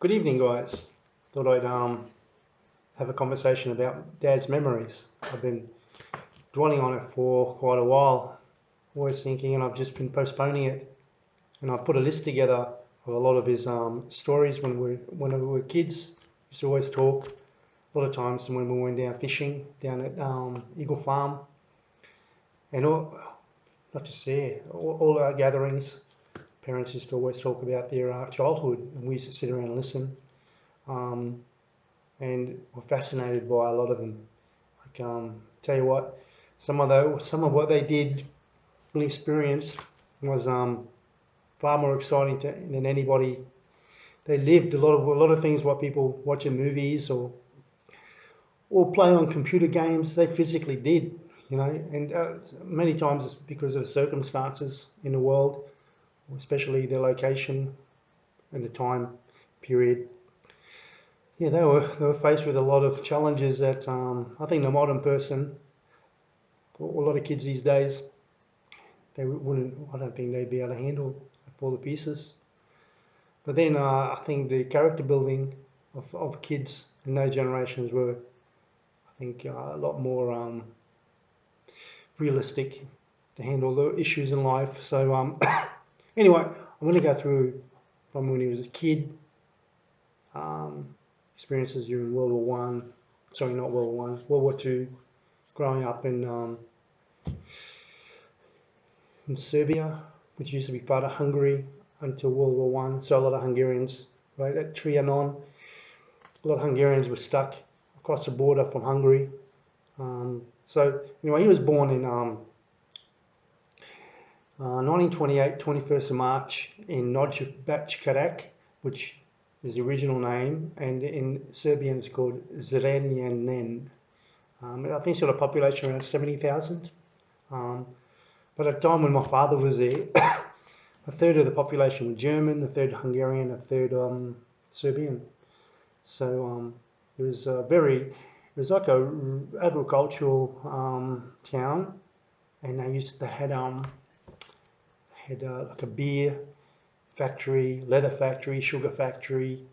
Good evening, guys. Thought I'd have a conversation about Dad's memories. I've been dwelling on it for quite a while, always thinking, and I've just been postponing it. And I put a list together of a lot of his stories when we were kids. Used to always talk. A lot of times when we went down fishing down at Eagle Farm, and not just there, all our gatherings. Parents used to always talk about their childhood, and we used to sit around and listen. Um, and were fascinated by a lot of them. Tell you what, some of what they did and experienced was far more exciting than anybody. They lived a lot of things what people watch in movies or play on computer games. They physically did, and many times it's because of circumstances in the world, especially the location and the time period. Yeah, they were faced with a lot of challenges that I think the modern person, or a lot of kids these days, they wouldn't. I don't think they'd be able to handle all the pieces. But then I think the character building of kids in those generations were, I think, a lot more realistic to handle the issues in life. So anyway, I'm going to go through from when he was a kid, um, experiences during World War One. Sorry, not World War One, World War Two, growing up in Serbia, which used to be part of Hungary until World War One. So a lot of Hungarians, right at Trianon, a lot of Hungarians were stuck across the border from Hungary. So anyway, he was born in 1928, 21st of March in Nagybecskerek, which is the original name, and in Serbian it's called Zrenjanin. I think it's got a population around 70,000. But at the time when my father was there, a third of the population were German, a third Hungarian, a third Serbian. So it was like a agricultural town, and they had like a beer factory, leather factory, sugar factory,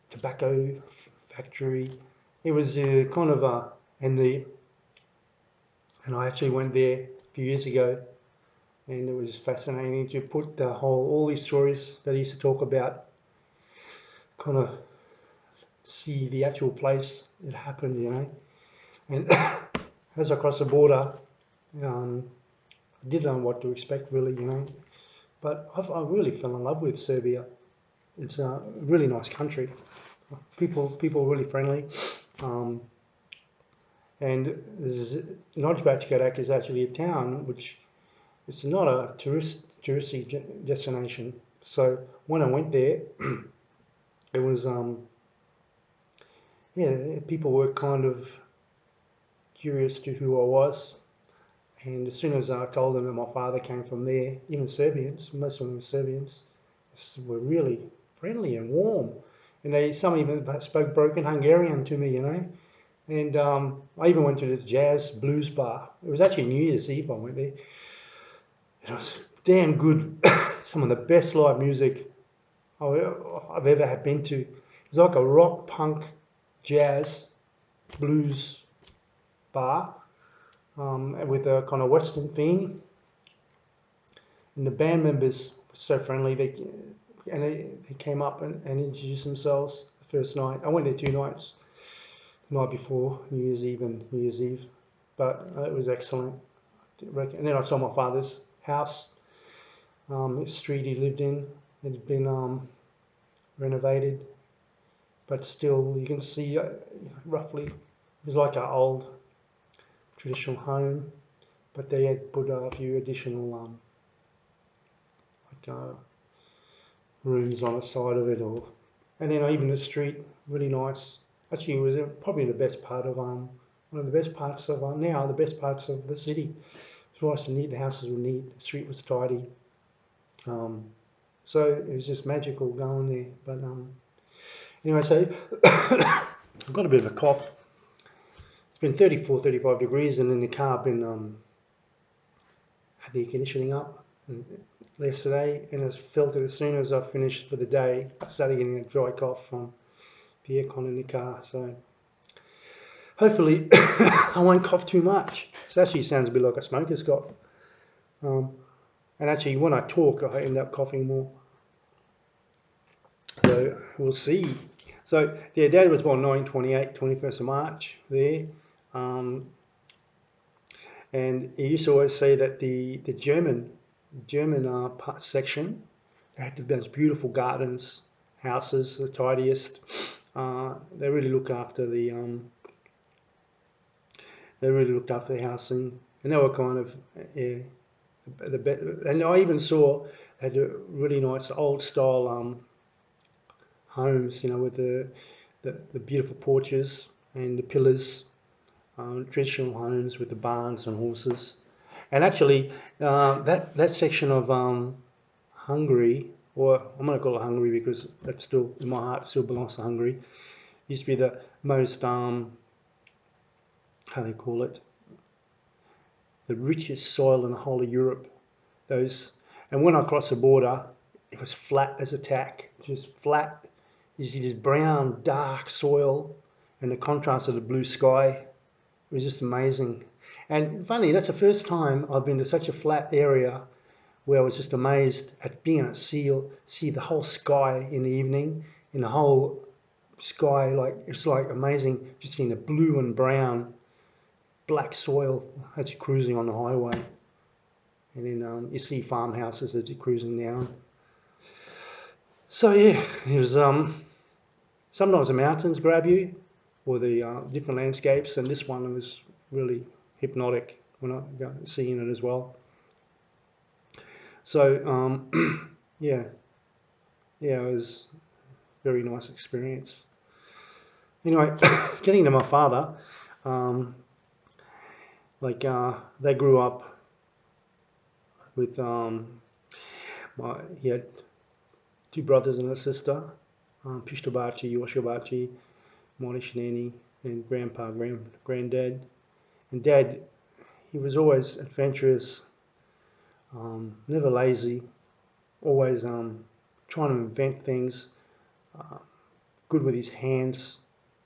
tobacco factory. It was kind of a and I actually went there a few years ago, and it was fascinating to put all these stories that he used to talk about, kind of see the actual place it happened, And as I crossed the border, I didn't know what to expect really, But I really fell in love with Serbia. It's a really nice country. People are really friendly. And Nagybecskerek is actually a town which it's not a touristy destination. So when I went there, it was people were kind of curious to who I was, and as soon as I told them that my father came from there, even Serbians, most of them were Serbians, were really friendly and warm, and some even spoke broken Hungarian to me. And I even went to this jazz blues bar. It was actually New Year's Eve I went there. It was damn good. Some of the best live music I've ever had been to. It's like a rock, punk, jazz, blues bar with a kind of Western theme. And the band members were so friendly. They came up and introduced themselves the first night. I went there 2 nights. The night before New Year's Eve and New Year's Eve, but it was excellent. And then I saw my father's house, the street he lived in. It had been renovated, but still you can see roughly it was like an old traditional home, but they had put a few additional rooms on the side of it, and then even the street really nice. Actually, it was probably the best part of one of the best parts of now the best parts of the city. It was nice and neat. The houses were neat. The street was tidy. So it was just magical going there. But anyway, so I've got a bit of a cough. It's been 34, 35 degrees, and in the car I've been had the air conditioning up, and yesterday, and I felt it as soon as I finished for the day. I started getting a dry cough from the aircon in the car. So hopefully I won't cough too much. It actually sounds a bit like a smoker's cough. And actually, when I talk, I end up coughing more. So we'll see. So yeah, Dad was born 1928, 21st of March there. And he used to always say that the German section, they had the most beautiful gardens, houses, the tidiest. They really look after the housing, and they were kind of yeah, and I even saw they had a really nice old style homes, with the beautiful porches and the pillars, traditional homes with the barns and horses. And actually, that section of Hungary, or I'm going to call it Hungary because that's still in my heart, still belongs to Hungary. Used to be the most how they call it, the richest soil in the whole of Europe. And when I crossed the border, it was flat as a tack, just flat. You see this brown, dark soil, and the contrast of the blue sky. It was just amazing. And funny, that's the first time I've been to such a flat area where I was just amazed at being able to see the whole sky in the evening, in the whole sky, it's like amazing, just seeing the blue and brown, black soil as you're cruising on the highway. And then you see farmhouses as you're cruising down. So yeah, it was sometimes the mountains grab you, or the different landscapes, and this one was really hypnotic when I go seeing it as well. So yeah, it was a very nice experience. Anyway, getting to my father, they grew up with he had two brothers and a sister, Pishtobachi, Yoshobachi, Monishneni, and granddad. And dad, he was always adventurous, never lazy, always trying to invent things, good with his hands,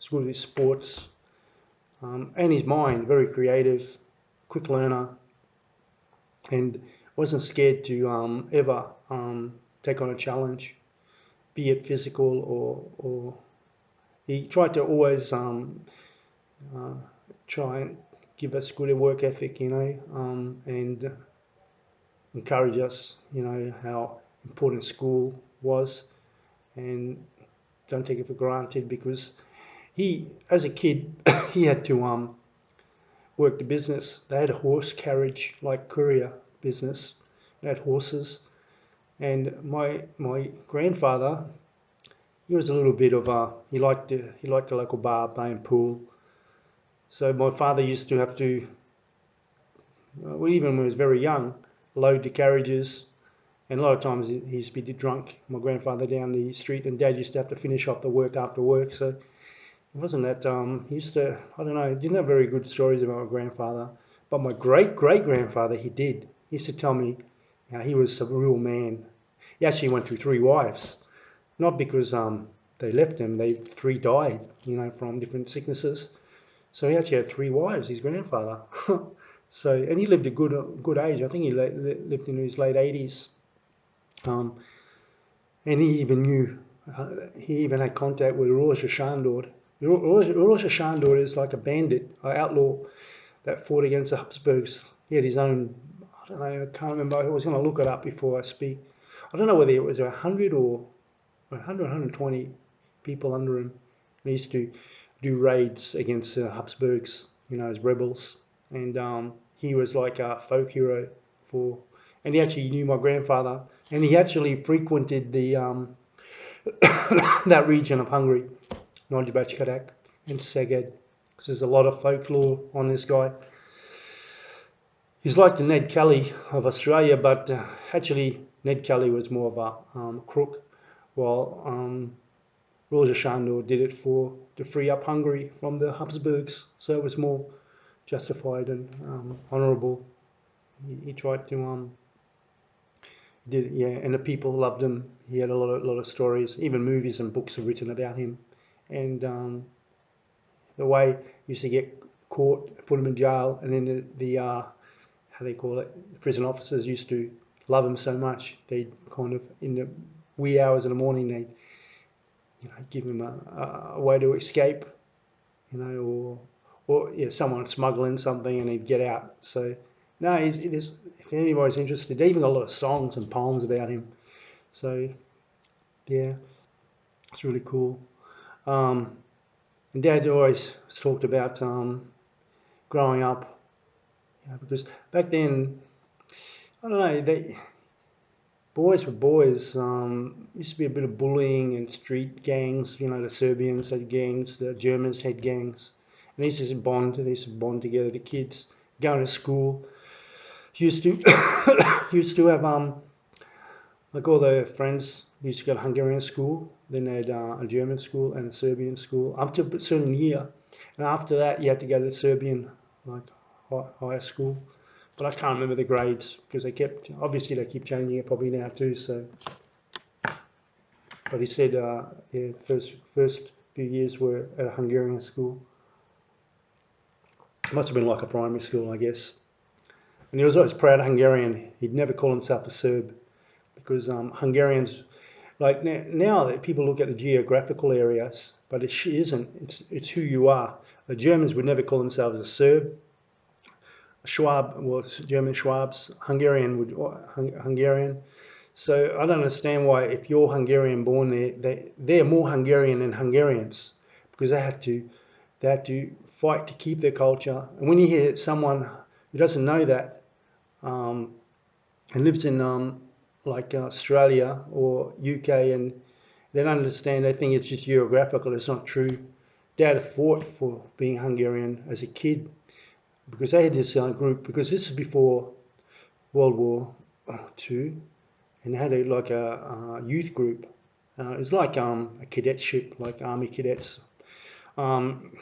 good with his sports, and his mind, very creative, quick learner, and wasn't scared to ever take on a challenge, be it physical or he tried to always try and give us good work ethic, and encourage us, how important school was, and don't take it for granted because he, as a kid, he had to work the business. They had a horse carriage, like courier business. They had horses, and my grandfather, he was a little bit of he liked the local bar, playing pool. So my father used to have to, even when he was very young, load the carriages. And a lot of times he used to be drunk, my grandfather, down the street, and Dad used to have to finish off the work after work. So it wasn't that, he used to, I don't know, didn't have very good stories about my grandfather. But my great-great-grandfather, he did. He used to tell me he was a real man. He actually went through 3 wives. Not because they left him, 3 died, from different sicknesses. So he actually had 3 wives, his grandfather. So, and he lived a good age. I think he lived in his late 80s. And he even had contact with Roger Shandor. Roger Shandor is like a bandit, an outlaw that fought against the Habsburgs. He had his own, I don't know, I can't remember. I was going to look it up before I speak. I don't know whether it was 100 or 120 people under him. He used to do raids against the Habsburgs, as rebels. And he was like a folk hero and he actually knew my grandfather, and he actually frequented the that region of Hungary, Nagybecskerek and Szeged, because there's a lot of folklore on this guy. He's like the Ned Kelly of Australia, but actually Ned Kelly was more of a crook, while Roger Shandor did it to free up Hungary from the Habsburgs, so it was more justified and honourable. He tried to Did yeah, and the people loved him. He had a lot of stories. Even movies and books are written about him, and the way he used to get caught, put him in jail, and then the how they call it, the prison officers used to love him so much they'd kind of in the wee hours of the morning they'd give him a way to escape, or yeah, someone smuggling something and he'd get out. So no, it is. If anybody's interested, they even got a lot of songs and poems about him. So yeah, it's really cool. Um, and Dad always talked about growing up, because back then, I don't know, boys were boys. Used to be a bit of bullying and street gangs. The Serbians had gangs, the Germans had gangs, and they used to bond together. The kids going to school used to used to have like all the friends used to go to Hungarian school. Then they had a German school and a Serbian school up to a certain year, and after that you had to go to the Serbian like higher school. But I can't remember the grades because they keep changing it probably now too. So, but he said, yeah, first few years were at a Hungarian school. Must have been like a primary school, I guess. And he was always proud Hungarian. He'd never call himself a Serb because Hungarians, like now that people look at the geographical areas, but it isn't. It's who you are. The Germans would never call themselves a Serb. Schwab was German Schwabs. Hungarian. So I don't understand why, if you're Hungarian born there, they're more Hungarian than Hungarians because they had to fight to keep their culture. And when you hear someone who doesn't know that and lives in like Australia or UK and they don't understand, they think it's just geographical. It's not true. Dad fought for being Hungarian as a kid because they had this group, because this is before World War II, and they had a youth group. It's like a cadetship, like army cadets, um,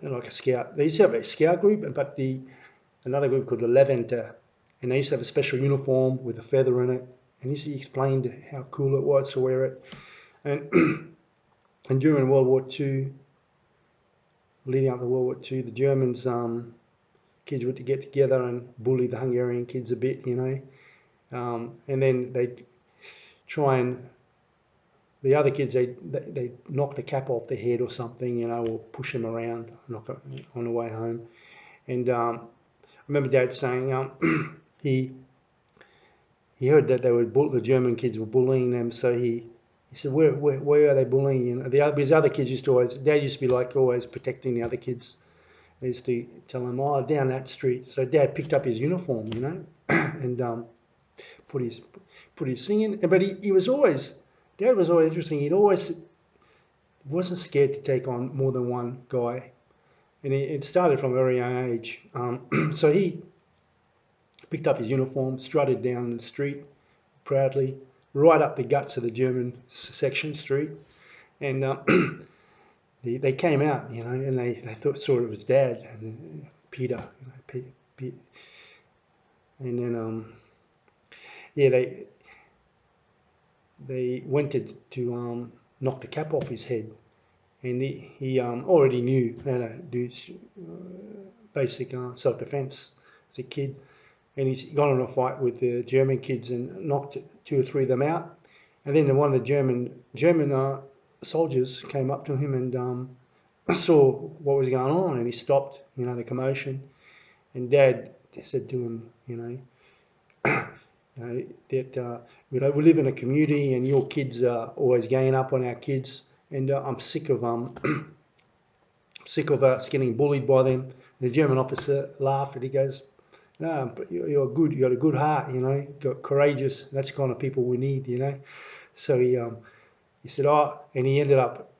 like a scout. They used to have a scout group, but another group called the Leventer, and they used to have a special uniform with a feather in it. And he explained how cool it was to wear it. And and during World War II, leading up to World War II, the Germans kids would get together and bully the Hungarian kids a bit, and then they'd try and the other kids, they knock the cap off their head or something, or push them around, knock it on the way home. And I remember Dad saying he heard that the German kids were bullying them, so he said, where are they bullying? His other kids Dad used to be like always protecting the other kids. He used to tell them, oh, down that street. So Dad picked up his uniform, and put his thing in. But Dad was always interesting. Wasn't scared to take on more than one guy, and it started from a very young age. So he picked up his uniform, strutted down the street proudly, right up the guts of the German section street, and they came out, and they saw it was Dad and Peter, and then yeah, they went to knock the cap off his head, and he already knew how to do basic self-defense as a kid, and he got in a fight with the German kids and knocked two or three of them out, and then one of the German soldiers came up to him and saw what was going on, and he stopped, the commotion, and Dad said to him, that we live in a community and your kids are always ganging up on our kids, and I'm sick of us getting bullied by them. And the German officer laughed and he goes, no, but you're good. You got a good heart, you got courageous. That's the kind of people we need. So he said, oh, and he ended up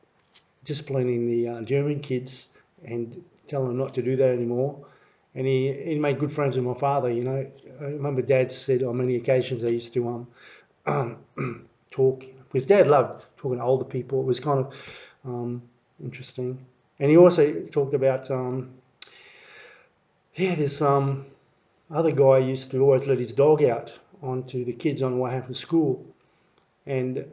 disciplining the German kids and telling them not to do that anymore. And he made good friends with my father. I remember Dad said on many occasions they used to talk, because Dad loved talking to older people. It was kind of interesting. And he also talked about this other guy used to always let his dog out onto the kids on the way home from school, and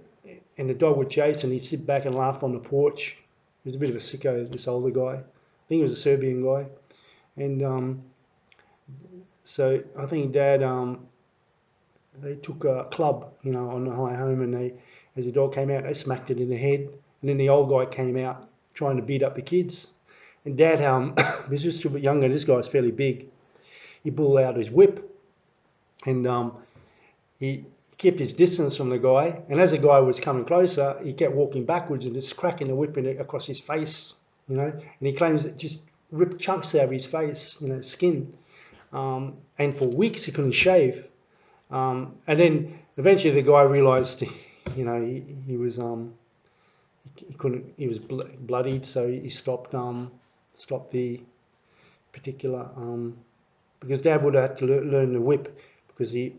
the dog would chase, and he'd sit back and laugh on the porch. He was a bit of a sicko, this older guy. I think he was a Serbian guy, and so I think Dad they took a club, on the way home, and as the dog came out, they smacked it in the head, and then the old guy came out trying to beat up the kids. And Dad, was just a bit younger. This guy's fairly big. He pulled out his whip, and he kept his distance from the guy. And as the guy was coming closer, he kept walking backwards and just cracking the whip across his face, And he claims it just ripped chunks out of his face, skin. And for weeks he couldn't shave. And then eventually the guy realised, he was he couldn't. He was bloodied, so he stopped the particular because Dad would have had to learn the whip because a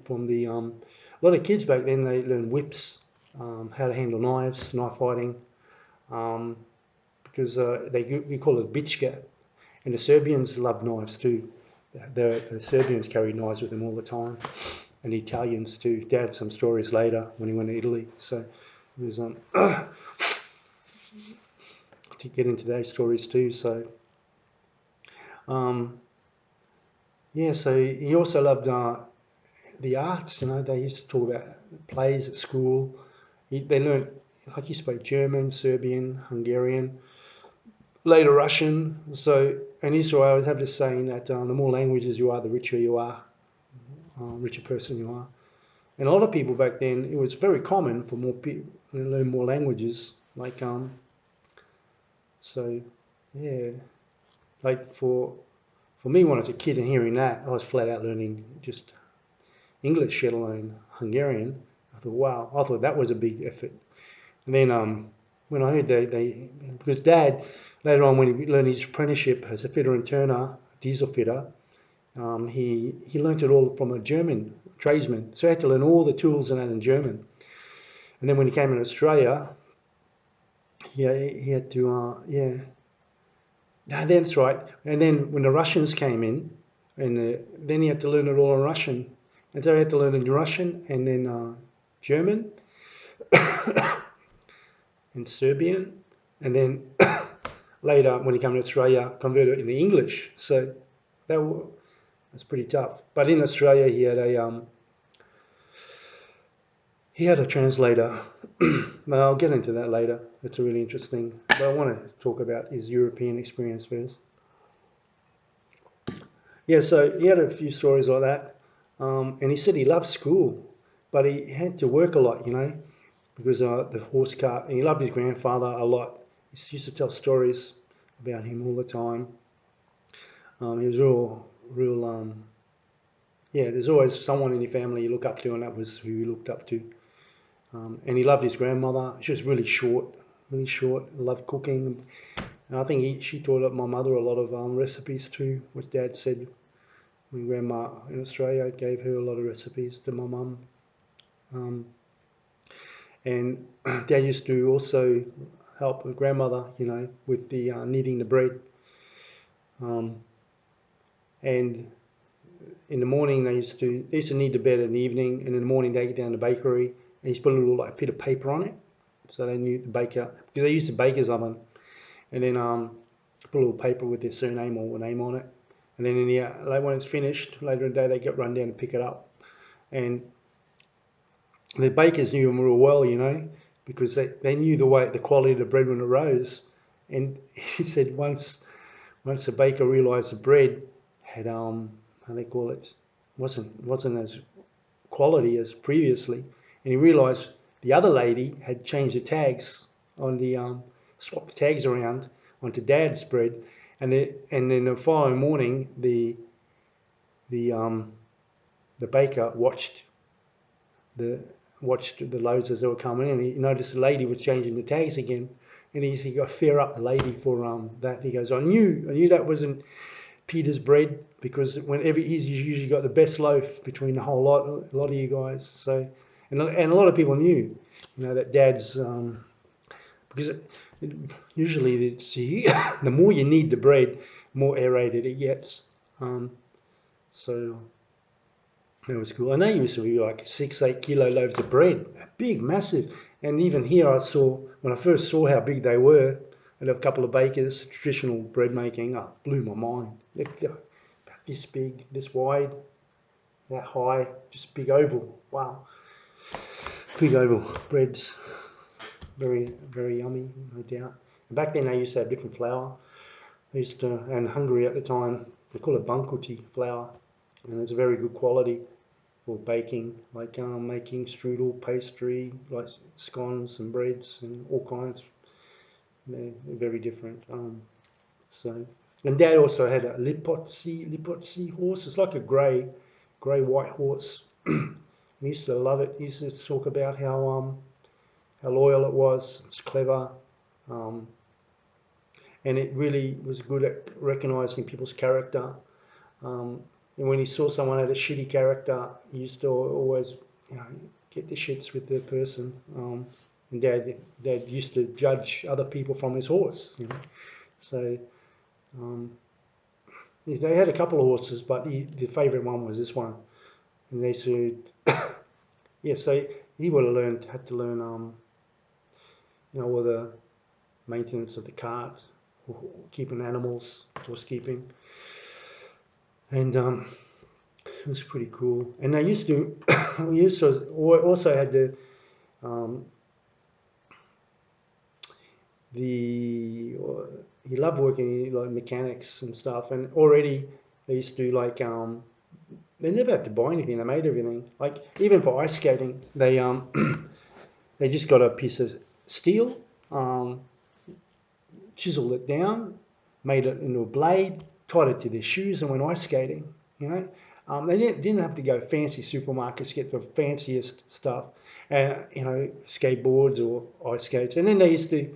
lot of kids back then they learned whips, how to handle knives, knife fighting, because we call it bichka, and the Serbians love knives too. The Serbians carry knives with them all the time, and the Italians too. Dad had some stories later when he went to Italy, so it was to get into those stories too. So so he also loved the arts. They used to talk about plays at school. They learned, like he spoke German, Serbian, Hungarian, later Russian. So in Israel, I would have this saying that the more languages you are, the richer you are, richer person you are. And a lot of people back then, it was very common for more people to learn more languages. Like so, yeah, like for me when I was a kid and hearing that, I was flat out learning just English, let alone Hungarian. I thought, wow, I thought that was a big effort. And then when I heard because Dad, later on when he learned his apprenticeship as a fitter and turner, diesel fitter, he learnt it all from a German tradesman. So he had to learn all the tools and that in German. And then when he came in Australia, he had to, that's right. And then when the Russians came in, and then he had to learn it all in Russian. And so he had to learn in Russian and then German and Serbian. And then later, when he came to Australia, converted it into English. So that's pretty tough. But in Australia, he had a translator. But I'll get into that later. It's really interesting. But I want to talk about his European experience first. Yeah, so he had a few stories like that. And he said he loved school, but he had to work a lot, because the horse cart. And he loved his grandfather a lot. He used to tell stories about him all the time. He was real. There's always someone in your family you look up to, and that was who he looked up to. And he loved his grandmother. She was really short, loved cooking. And I think she taught my mother a lot of recipes too, which Dad said when Grandma in Australia gave her a lot of recipes to my mum. And Dad used to also help with grandmother, with the kneading the bread. And in the morning they used to knead the bread in the evening, and in the morning they get down to the bakery and he used to put a little bit of paper on it, so they knew the baker, because they used a baker's oven, and then put a little paper with their surname or name on it, and then when it's finished later in the day they get run down and pick it up. And the bakers knew them real well, because they knew the quality of the bread when it rose. And he said once the baker realised the bread had how they call it, wasn't as quality as previously, and he realised the other lady had changed the tags on the swapped the tags around onto Dad's bread, and then the following morning the baker watched the loads as they were coming in, and he noticed the lady was changing the tags again, and he got fair up the lady for that. He goes, I knew that wasn't Peter's bread, because he's usually got the best loaf between the whole lot of you guys. So, and a lot of people knew, that Dad's because usually the more you knead the bread, more aerated it gets. So That was cool. And they used to be like 6, 8 kilo loaves of bread, big, massive. And even here, I saw when I first saw how big they were, and a couple of bakers, traditional bread making, blew my mind. They're about this big, this wide, that high, just big oval. Wow, big oval breads, very, very yummy, no doubt. And back then, they used to have different flour. They used to, and Hungary at the time, they call it bankuti flour, and it's a very good quality for baking, like making strudel, pastry, like scones and breads and all kinds. They're very different. So, and Dad also had a Lipotsi horse. It's like a grey white horse. He used to love it. He used to talk about how loyal it was. It's clever, um, and it really was good at recognizing people's character. And when he saw someone had a shitty character, he used to always, get the shits with the person. And Dad used to judge other people from his horse. So um, they had a couple of horses, but the favourite one was this one. And they said, yeah. So he would have had to learn, all the maintenance of the cart, keeping animals, horse keeping, and it was pretty cool. And they used to, we used to also had he loved working like mechanics and stuff. And already they used to they never had to buy anything. They made everything. Like even for ice skating, they they just got a piece of steel, chiseled it down, made it into a blade, tied it to their shoes, and went ice skating. They didn't have to go fancy supermarkets to get the fanciest stuff, skateboards or ice skates. And then they used to,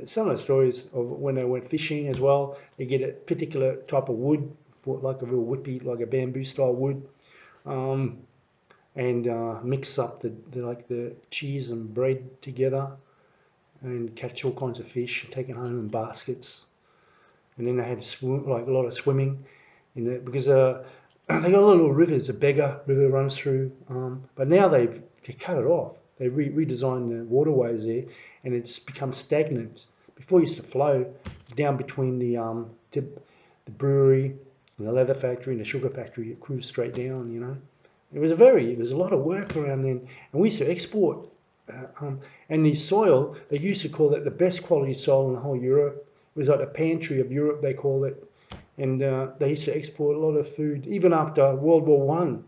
some of the stories of when they went fishing as well, they get a particular type of wood, like a real whippy, like a bamboo style wood, and mix up the cheese and bread together and catch all kinds of fish, take it home in baskets. And then they had like a lot of swimming in it because they got a little river. It's a Bega River runs through, but now they cut it off. They redesigned the waterways there, and it's become stagnant. Before it used to flow down between the brewery and the leather factory and the sugar factory. It cruised straight down. There's a lot of work around then, and we used to export. And the soil, they used to call it the best quality soil in the whole Europe. It was like the pantry of Europe, they call it. And they used to export a lot of food. Even after World War One,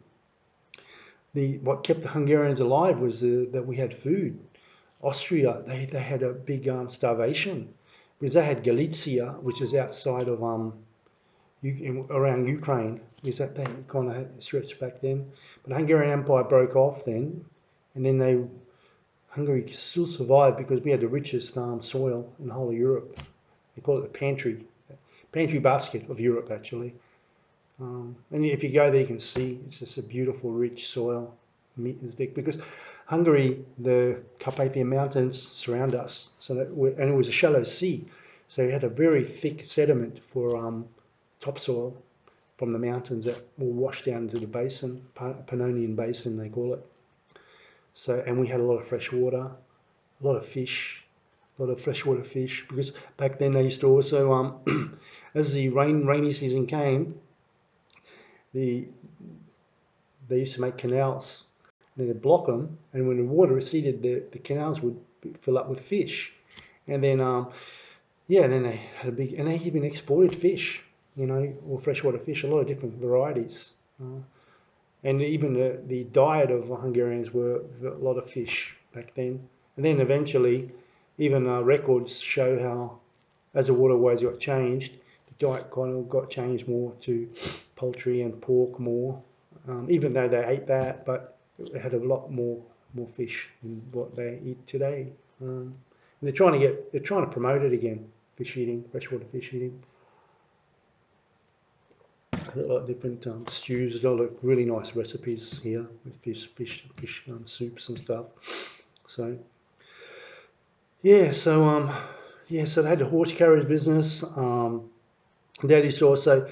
what kept the Hungarians alive was that we had food. Austria, they had a big starvation because they had Galicia, which is outside of around Ukraine, because they kind of stretched back then. But the Hungarian Empire broke off then, and then Hungary still survived because we had the richest soil in the whole of Europe. They call it the pantry basket of Europe, actually. And if you go there, you can see it's just a beautiful, rich soil. Because Hungary, the Carpathian Mountains surround us, and it was a shallow sea, so you had a very thick sediment for topsoil from the mountains that will wash down into the basin, Pannonian Basin, they call it. So, and we had a lot of fresh water, a lot of fish, a lot of freshwater fish, because back then they used to also, as the rainy season came, they used to make canals. And they'd block them, and when the water receded, the canals would fill up with fish. And then, then they had and they even exported fish, or freshwater fish, a lot of different varieties. And even the diet of Hungarians were a lot of fish back then. And then eventually, even records show how, as the waterways got changed, the diet kind of got changed more to poultry and pork more, even though they ate that, but they had a lot more fish than what they eat today. And they're trying to promote it again, fish eating, freshwater fish eating. A lot of different stews, a lot of really nice recipes here with fish soups and stuff. So so they had the horse carriage business. Dad used to also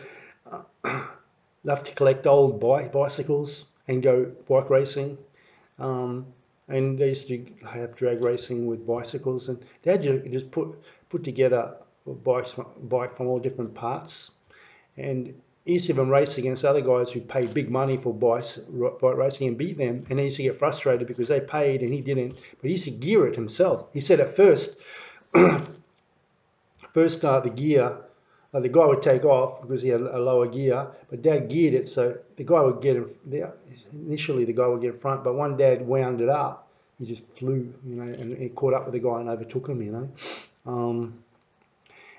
love to collect old bicycles. and go bike racing. And they used to have drag racing with bicycles, and Dad just put together bike from all different parts, and he used to even race against other guys who paid big money for bike racing and beat them, and he used to get frustrated because they paid and he didn't. But he used to gear it himself. He said at first, the gear, the guy would take off because he had a lower gear, but Dad geared it so the guy would get initially the guy would get in front, but when Dad wound it up, he just flew, and he caught up with the guy and overtook him. And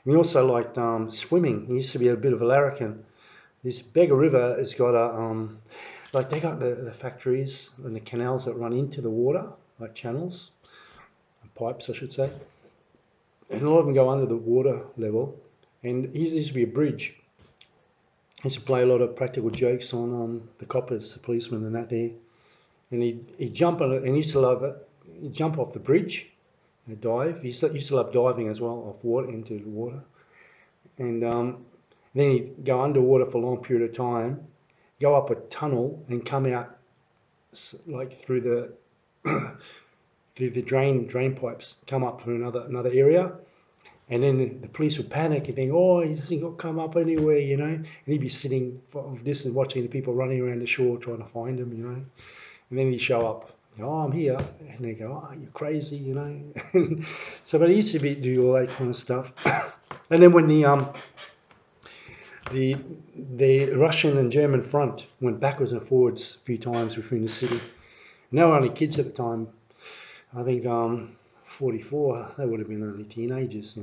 he also liked swimming. He used to be a bit of a larrikin. This Bega River has got they got the factories and the canals that run into the water, like channels, pipes, I should say. And a lot of them go under the water level. And there used to be a bridge. He used to play a lot of practical jokes on the coppers, the policemen and that there. And he'd jump on it, and he used to love it. He'd jump off the bridge and dive. He used to love diving as well, off water, into the water. And then he'd go underwater for a long period of time, go up a tunnel and come out like through the through the drain pipes, come up through another area. And then the police would panic and think, oh, he doesn't come up anywhere, And he'd be sitting from distance watching the people running around the shore trying to find him, And then he'd show up, oh, I'm here. And they go, oh, you're crazy, So, but he used to do all that kind of stuff. And then when the Russian and German front went backwards and forwards a few times between the city. And they were only kids at the time. I think 44, they would have been only teenagers,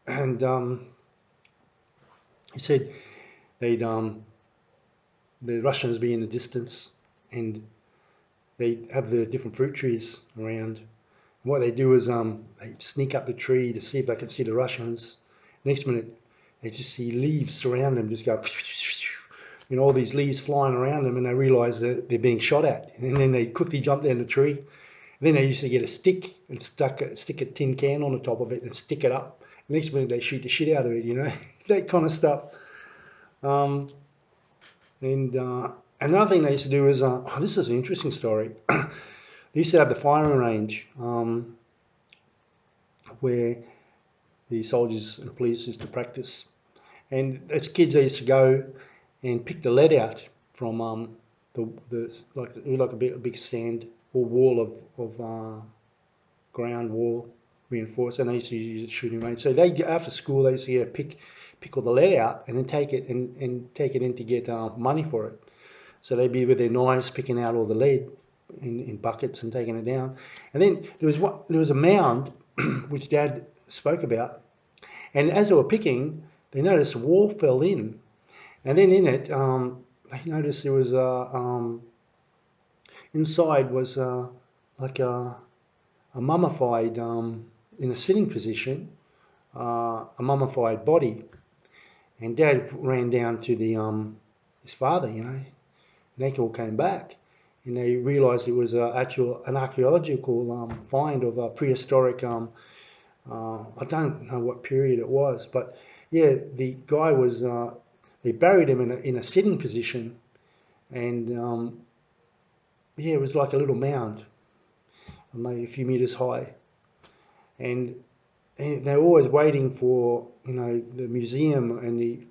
And he said they'd the Russians be in the distance, and they'd have the different fruit trees around. And what they do is they sneak up the tree to see if they can see the Russians. Next minute, they just see leaves surround them, just go, all these leaves flying around them, and they realise that they're being shot at. And then they quickly jump down the tree. And then they used to get a stick and stick a tin can on the top of it and stick it up. Next minute, they shoot the shit out of it, that kind of stuff. And another thing they used to do is, this is an interesting story. They used to have the firing range where the soldiers and police used to practice. And as kids, they used to go and pick the lead out from like a big sand or wall of ground wall reinforced, and they used to use a shooting range. So after school they used to pick all the lead out and then take it in to get money for it. So they'd be with their knives picking out all the lead in buckets and taking it down. And then there was a mound which Dad spoke about, and as they were picking, they noticed a wall fell in, and then in it they noticed there was inside was like a mummified, in a sitting position, a mummified body. And Dad ran down to his father, and they all came back, and they realised it was an archaeological find of a prehistoric. I don't know what period it was, but yeah, the guy was. They buried him in a sitting position, and yeah, it was like a little mound, maybe a few meters high, and they're always waiting for the museum and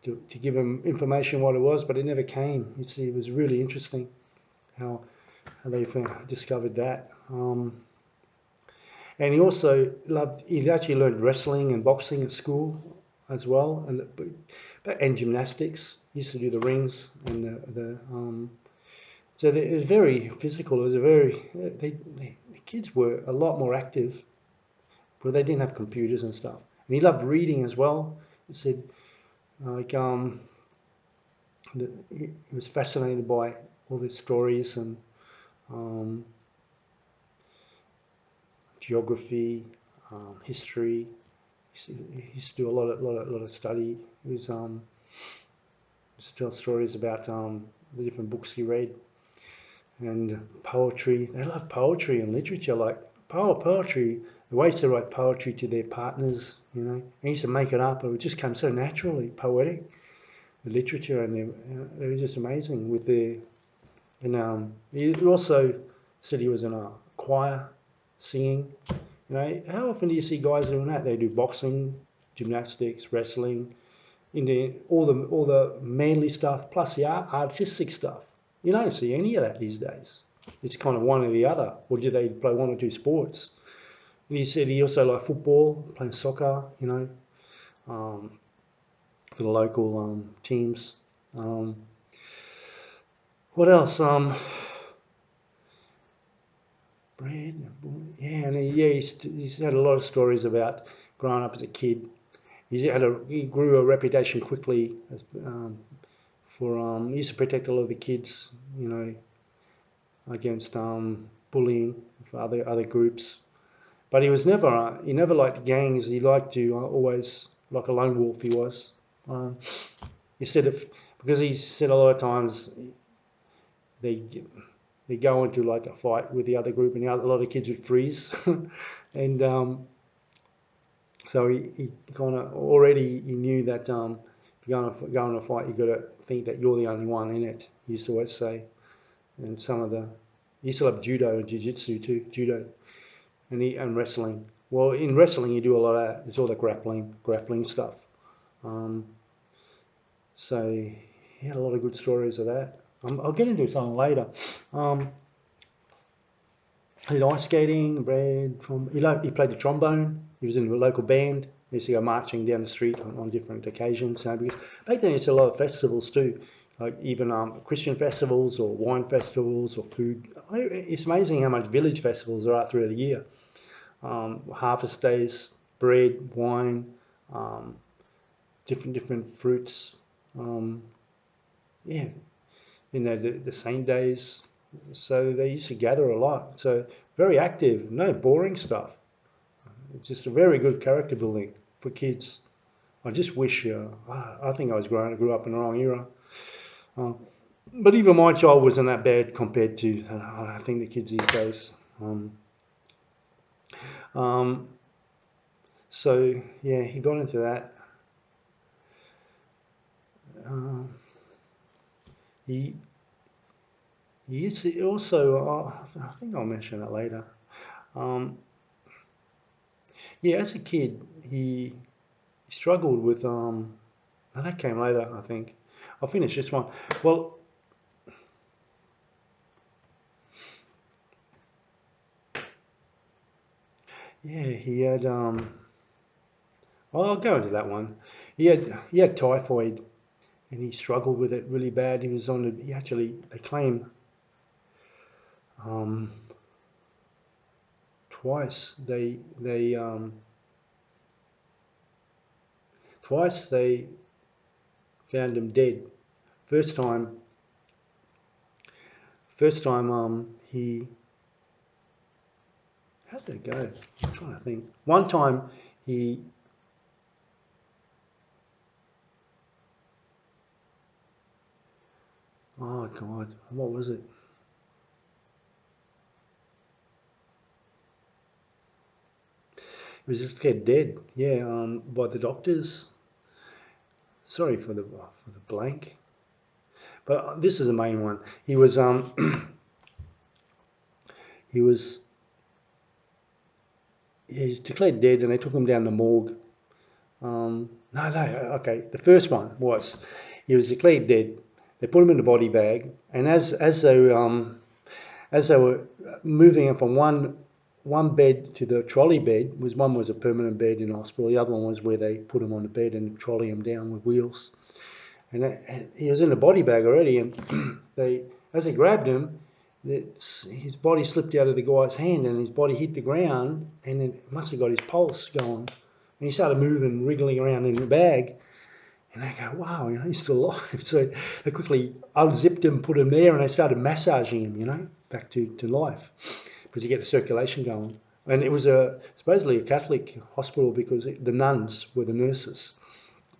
to give them information what it was, but it never came. It was really interesting how they discovered that. And he actually learned wrestling and boxing at school as well, and gymnastics. He used to do the rings and so it was very physical. It was the kids were a lot more active, but they didn't have computers and stuff. And he loved reading as well. He said, he was fascinated by all the stories and geography, history. He used to do a lot of study. He was used to tell stories about the different books he read and poetry. They love poetry and literature, like poetry. The way to write poetry to their partners, They used to make it up. It would just come so naturally, poetic. The literature, and they were just amazing with their And he also said he was in a choir singing. You know, how often do you see guys doing that? They do boxing, gymnastics, wrestling, into all the manly stuff plus the artistic stuff. You don't see any of that these days. It's kind of one or the other, or do they play one or two sports? And he said he also liked football, playing soccer. You know, um, for the local teams. Um, what else? Brad, yeah, and he's had a lot of stories about growing up as a kid. He grew a reputation quickly for he used to protect a lot of the kids, you know, against bullying for other groups. But he never liked gangs. He liked to always like a lone wolf. He was. Um, Instead of because he said a lot of times they they go into like a fight with the other group, and a lot of kids would freeze, and so he kind of already he knew that if you're going to go in a fight, you got to think that you're the only one in it. He used to always say, and he used to have judo and jiu-jitsu too, judo and wrestling. Well, in wrestling you do a lot of that. It's all the grappling stuff. Um, so he had a lot of good stories of that. I'll get into something later. Um, he did ice skating, he played the trombone. He was in a local band. He used to go marching down the street on different occasions. You know, because back then it's a lot of festivals too, like even Christian festivals or wine festivals or food. It's amazing how much village festivals there are throughout the year. Harvest days, bread, wine, um, different fruits. Um, yeah, you know, the same days. So they used to gather a lot. So very active, no boring stuff. It's just a very good character building for kids. I just wish, I think grew up in the wrong era. Uh, but even my child wasn't that bad compared to, I think, the kids these days. Um, so yeah, he got into that. Uh, he he used to also, I think I'll mention that later. Um, yeah, as a kid, he struggled with no, that came later, I think. I'll finish this one. Well, yeah, he had well, I'll go into that one. He had typhoid and he struggled with it really bad. He was on the he actually they claim um twice they found him dead. First time he how did it go? I'm trying to think. One time he oh god, what was it? He was just get dead. Yeah, by the doctors. Sorry for the blank, but this is the main one. He was he was he's declared dead, and they took him down to morgue. No, okay. The first one was he was declared dead. They put him in a body bag, and as they were moving him from one bed to the trolley bed, one was a permanent bed in hospital. The other one was where they put him on the bed and trolley him down with wheels. And he was in the body bag already, and as they grabbed him, his body slipped out of the guy's hand, and his body hit the ground, and it must have got his pulse going. And he started moving, wriggling around in the bag, and they go, wow, he's still alive. So they quickly unzipped him, put him there, and they started massaging him, back to life, because you get the circulation going. And it was supposedly a Catholic hospital because the nuns were the nurses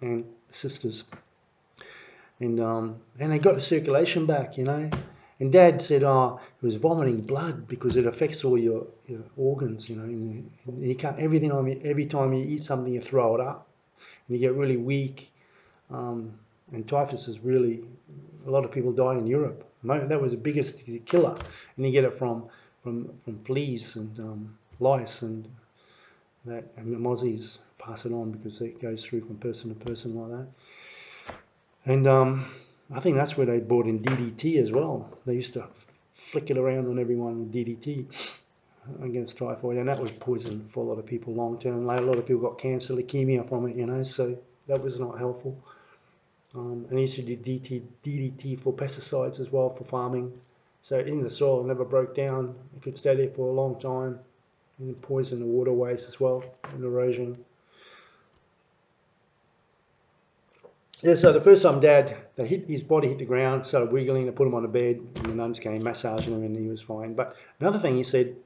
and sisters. And they got the circulation back. And Dad said, he was vomiting blood because it affects all your organs. And you can't every time you eat something, you throw it up, and you get really weak. and typhus is really, a lot of people died in Europe. That was the biggest killer, and you get it from fleas and lice, and the mozzies pass it on because it goes through from person to person like that. And I think that's where they brought in DDT as well. They used to flick it around on everyone with DDT against typhoid, and that was poison for a lot of people long term. A lot of people got cancer, leukemia from it, so that was not helpful. And they used to do DDT for pesticides as well for farming. So in the soil, it never broke down. It could stay there for a long time and poison the waterways as well, and erosion. Yeah, so the first time his body hit the ground, started wiggling, they put him on a bed, and the nuns came massaging him, and he was fine. But another thing he said,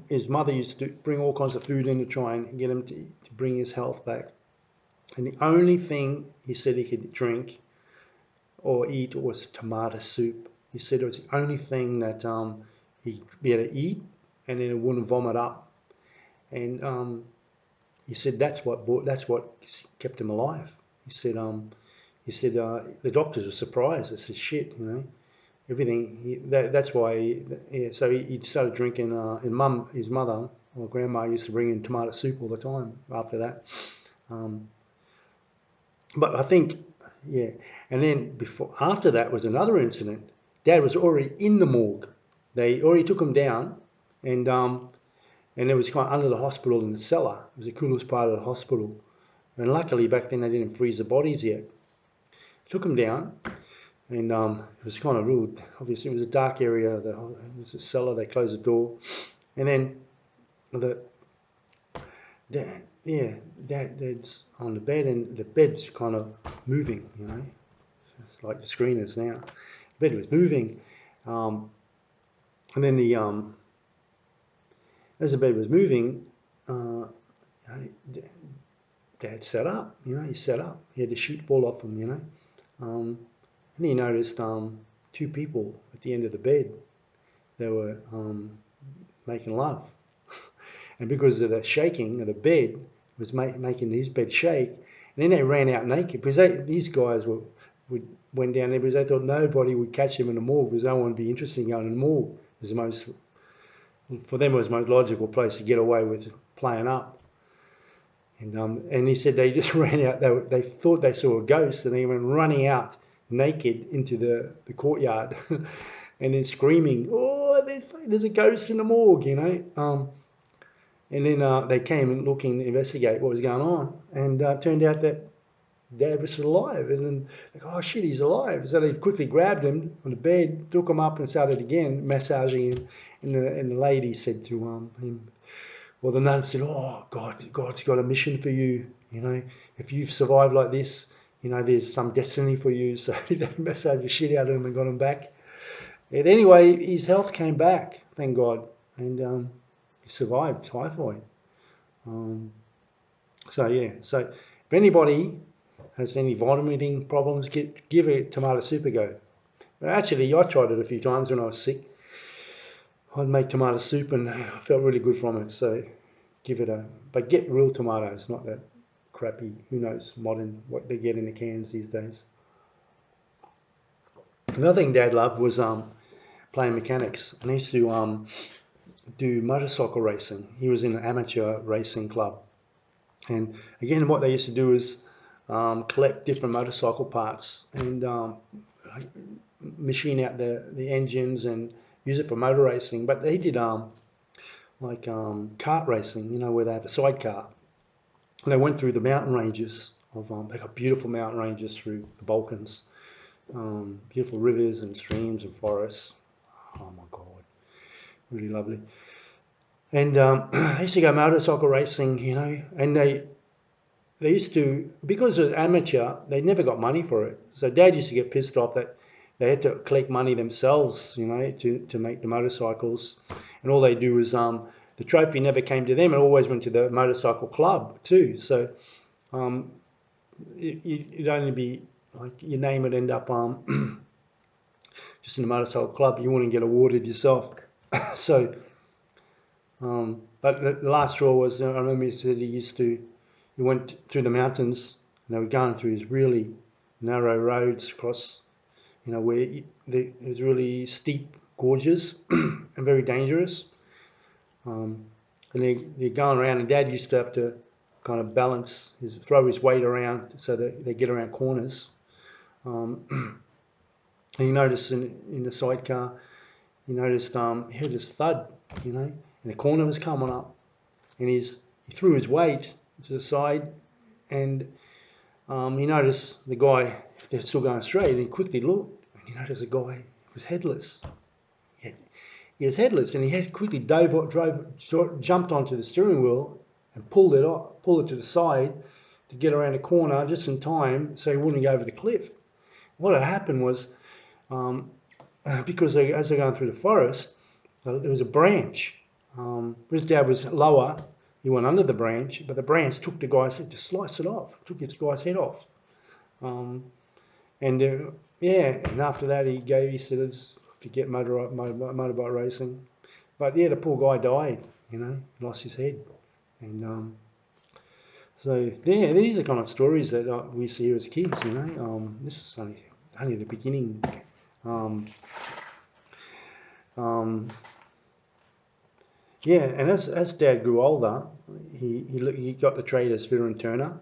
his mother used to bring all kinds of food in to try and get him to bring his health back. And the only thing he said he could drink or eat was tomato soup. He said it was the only thing that he'd be able to eat, and then it wouldn't vomit up. And he said that's what kept him alive. He said the doctors were surprised. They said, shit, everything. That's why. So he started drinking. And his mother or grandma used to bring in tomato soup all the time after that. But I think, yeah. And then after that was another incident. Dad was already in the morgue. They already took him down, and it was kind of under the hospital in the cellar. It was the coolest part of the hospital. And luckily back then they didn't freeze the bodies yet. Took him down, and it was kind of rude. Obviously, it was a dark area. It was a cellar. They closed the door, and then Dad's on the bed, and the bed's kind of moving. It's like the screen is now. The bed was moving, and then as the bed was moving, Dad sat up. He sat up. He had the sheet fall off him. And he noticed two people at the end of the bed. They were making love. And because of the shaking of the bed, it was making his bed shake. And then they ran out naked because these guys went down there because they thought nobody would catch them in the morgue because they don't want to be interested in going to the morgue. For them, it was the most logical place to get away with playing up. And he said they just ran out. They thought they saw a ghost, and they went running out naked into the courtyard, and then screaming, "Oh, there's a ghost in the morgue!" And then they came and looking to investigate what was going on, and turned out that Dad was still alive. And then, oh shit, he's alive! So they quickly grabbed him on the bed, took him up, and started again massaging him. And the lady said to him. Well, the nun said, "Oh, God's got a mission for you. If you've survived like this, there's some destiny for you." So they massaged the shit out of him and got him back. And anyway, his health came back, thank God, and he survived typhoid. So if anybody has any vomiting problems, give a tomato soup a go. Actually, I tried it a few times when I was sick. I'd make tomato soup and I felt really good from it. So but get real tomatoes, not that crappy, who knows, modern, what they get in the cans these days. Another thing Dad loved was playing mechanics. And he used to do motorcycle racing. He was in an amateur racing club. And again, what they used to do is collect different motorcycle parts and machine out the engines and use it for motor racing. But they did kart racing, where they have a sidecar. And they went through the mountain ranges they got beautiful mountain ranges through the Balkans, beautiful rivers and streams and forests. Oh my God, really lovely. And they used to go motorcycle racing, and they used to, because it was amateur, they never got money for it. So Dad used to get pissed off that they had to collect money themselves, to make the motorcycles. And all they do is the trophy never came to them. It always went to the motorcycle club too. So it'd only be like your name would end up just in the motorcycle club. You wouldn't get awarded yourself. So, but the last straw was, I remember he said he went through the mountains and they were going through these really narrow roads across, where there's really steep gorges and very dangerous. And they're going around, and Dad used to have to kind of throw his weight around so that they get around corners. And you notice in the sidecar, he heard this thud, and the corner was coming up, and he threw his weight to the side, and he noticed the guy, they're still going straight, and he quickly looked, and he noticed the guy was headless. He was headless, and he quickly jumped onto the steering wheel and pulled it to the side to get around the corner just in time so he wouldn't go over the cliff. What had happened was, because as they're going through the forest, there was a branch. His dad was lower, he went under the branch, but the branch took the guy's head, just sliced it off, took his guy's head off. And after that he said it's forget motorbike racing. But yeah, the poor guy died, lost his head. And so yeah, these are kind of stories that we used to hear as kids, this is only the beginning. Yeah, and as Dad grew older, he got the trade as fitter and turner,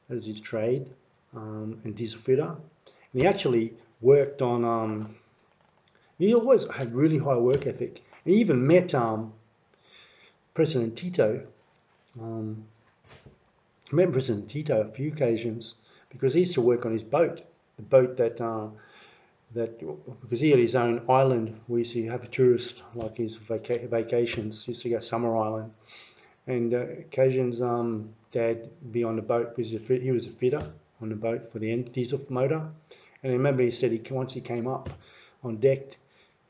as his trade, and diesel fitter. And he actually worked on. He always had really high work ethic. He even met President Tito. Met President Tito a few occasions because he used to work on his boat, the boat that because he had his own island. We used to have a tourist like his vacations. He used to go Summer Island, and occasions Dad be on the boat because he was a fitter on the boat for the diesel motor. And I remember he said once he came up on deck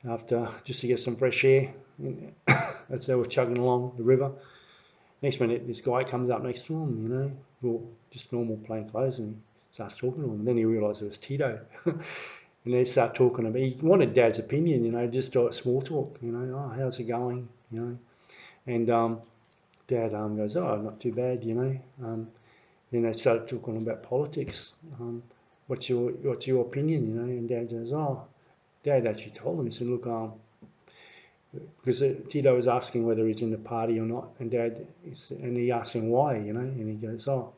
after just to get some fresh air as they were chugging along the river. Next minute, this guy comes up next to him, just normal plain clothes, and he starts talking to him. And then he realised it was Tito. And they start talking about, he wanted Dad's opinion, just small talk, oh, how's it going, And Dad goes, oh, not too bad, Then they started talking about politics. What's your opinion, And Dad goes, oh, Dad actually told him, he said, look, because Tito was asking whether he's in the party or not, and he asked him why, and he goes, oh,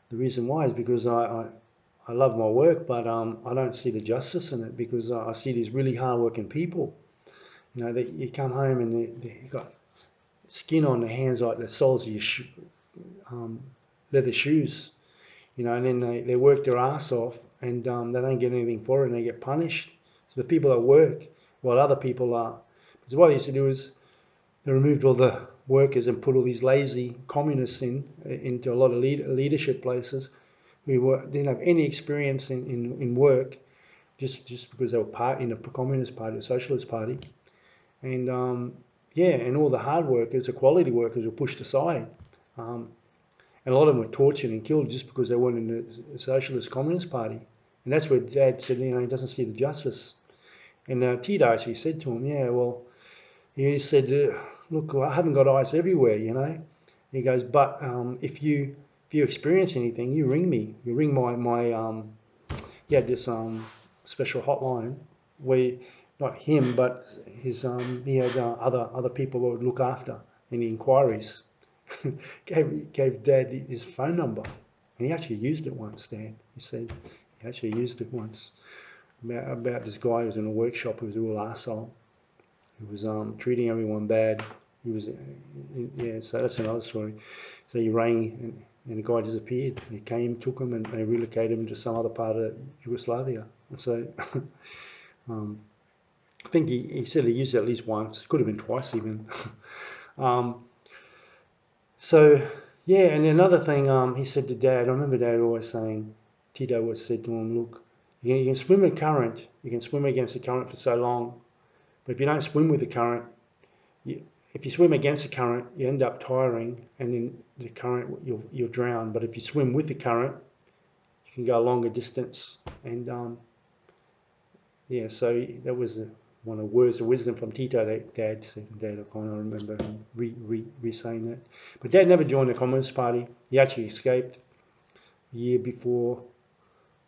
the reason why is because I love my work, but I don't see the justice in it because I see these really hard-working people. That you come home and they've got skin on their hands like the soles of your leather shoes, and then they work their ass off and they don't get anything for it and they get punished. So the people that work while other people are. Because what they used to do is they removed all the workers and put all these lazy communists into a lot of leadership places. Didn't have any experience in work, just because they were in the Communist Party, the Socialist Party, and and all the hard workers, the quality workers, were pushed aside, and a lot of them were tortured and killed just because they weren't in the Socialist Communist Party, and that's where Dad said, he doesn't see the justice, and Tito actually said to him, he said, look, I haven't got eyes everywhere, He goes, but if you experience anything, you ring me. You ring my he had this special hotline where not him, but his he had other people that would look after any inquiries. gave Dad his phone number, and he actually used it once. Dad, he said he actually used it once about this guy who was in a workshop who was a real arsehole. He was treating everyone bad. He was so that's another story. So he rang and the guy disappeared. He came, took him, and they relocated him to some other part of Yugoslavia. And so I think he said he used it at least once. Could have been twice even. And another thing he said to Dad, I remember Dad always saying, Tito always said to him, look, you can swim a current, you can swim against the current for so long, but if you don't swim with the current, if you swim against the current, you end up tiring, and then the current you'll drown. But if you swim with the current, you can go a longer distance. And so that was one of the words of wisdom from Tito that Dad said. Dad, I kind of remember him re-saying that. But Dad never joined the Communist Party. He actually escaped a year before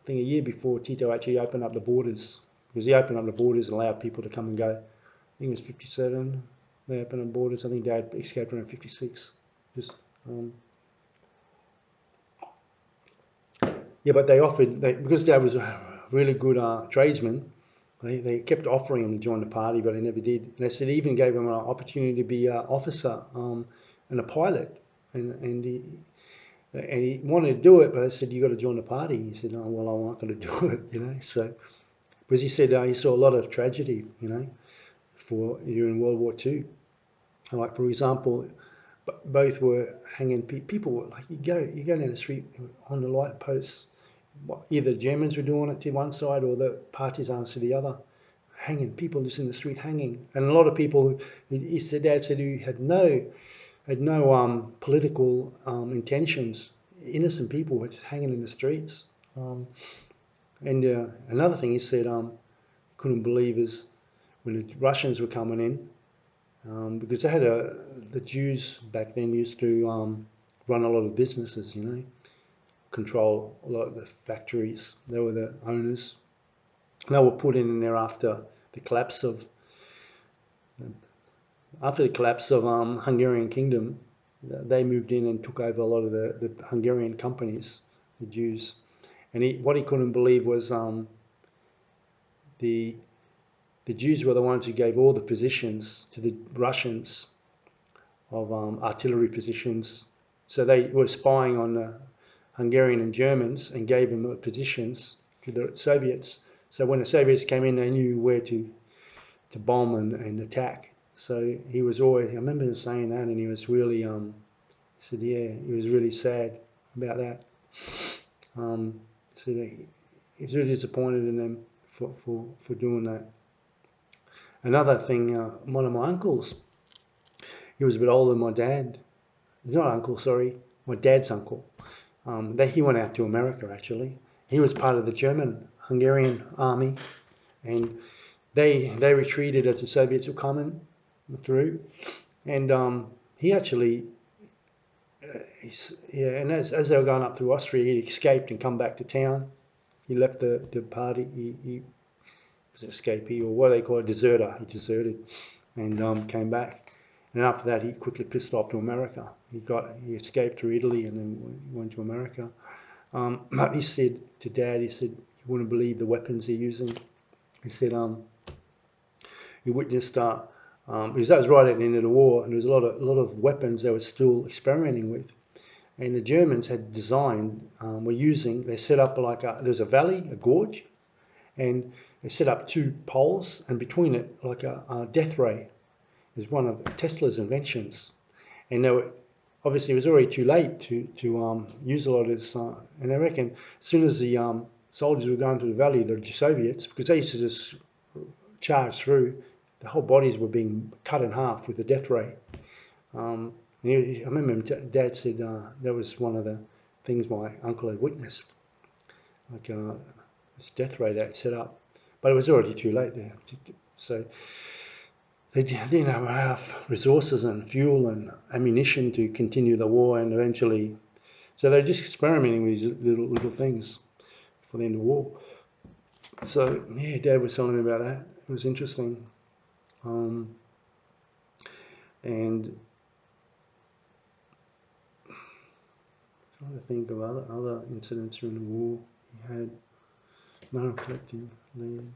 think a year before Tito actually opened up the borders, because he opened up the borders and allowed people to come and go. I think it was 57. They opened up borders. I think Dad escaped around 56. Just yeah, but they offered because Dad was a really good tradesman. They kept offering him to join the party, but he never did. And they said even gave him an opportunity to be an officer and a pilot, and he wanted to do it, but they said you got to join the party. He said, "Oh well, I'm not going to do it," you know. So because he said he saw a lot of tragedy, you know, during World War II. Like for example, both were hanging people. Were like you go down the street on the light posts. Either Germans were doing it to one side or the partisans to the other, hanging people just in the street hanging. And a lot of people, he said, Dad said, who had no political intentions. Innocent people were just hanging in the streets. And another thing he said, couldn't believe is when the Russians were coming in, because they had the Jews back then used to run a lot of businesses, you know, control a lot of the factories. They were the owners. They were put in there after the collapse of Hungarian Kingdom. They moved in and took over a lot of the Hungarian companies, the Jews. And what he couldn't believe was the Jews were the ones who gave all the positions to the Russians of artillery positions. So they were spying on the Hungarian and Germans and gave them positions to the Soviets. So when the Soviets came in, they knew where to bomb and attack. So he was always, I remember him saying that, and he was really, he said, yeah, he was really sad about that. So he was really disappointed in them for doing that. Another thing, one of my uncles, he was a bit older than my dad. Not uncle, sorry, my dad's uncle. He went out to America actually. He was part of the German Hungarian army, and they retreated as the Soviets were coming through, and he actually, and as they were going up through Austria, he escaped and come back to town. He left the party. He was an escapee, or what they call a deserter. He deserted and came back. And after that, he quickly pissed off to America. He escaped through Italy and then went to America. He said to Dad, he said, you wouldn't believe the weapons they're using. He said, he witnessed, because that was right at the end of the war, and there was a lot of weapons they were still experimenting with. And the Germans had designed, they set up there's a valley, a gorge, and they set up two poles, and between it, like a death ray. Is one of Tesla's inventions, and obviously it was already too late to use a lot of this. And I reckon as soon as the soldiers were going to the valley, the Soviets, because they used to just charge through, the whole bodies were being cut in half with the death ray. I remember Dad said that was one of the things my uncle had witnessed, like this death ray that set up, but it was already too late there. So. They didn't have enough resources and fuel and ammunition to continue the war, and eventually, so they're just experimenting with these little things for the end of the war. So yeah, Dad was telling me about that. It was interesting, and I'm trying to think of other incidents during the war. He had no collecting land.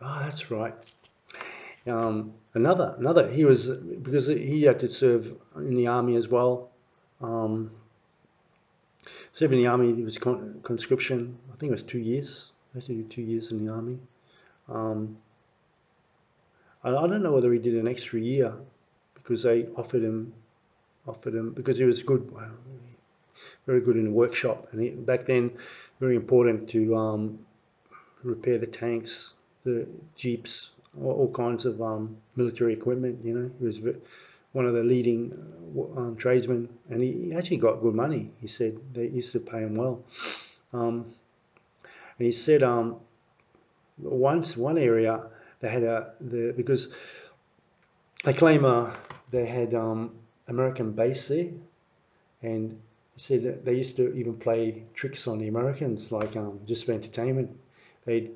Oh, that's right. Another he was, because he had to serve in the army as well. Served in the army, it was conscription. I think it was 2 years. I had to do 2 years in the army. I don't know whether he did an extra year because they offered him because he was good, very good in the workshop, and back then very important to repair the tanks, the jeeps, all kinds of military equipment. You know, he was one of the leading tradesmen, and he actually got good money. He said they used to pay him well, and he said one area they had because they claim they had American base there, and He said that they used to even play tricks on the Americans, like just for entertainment. They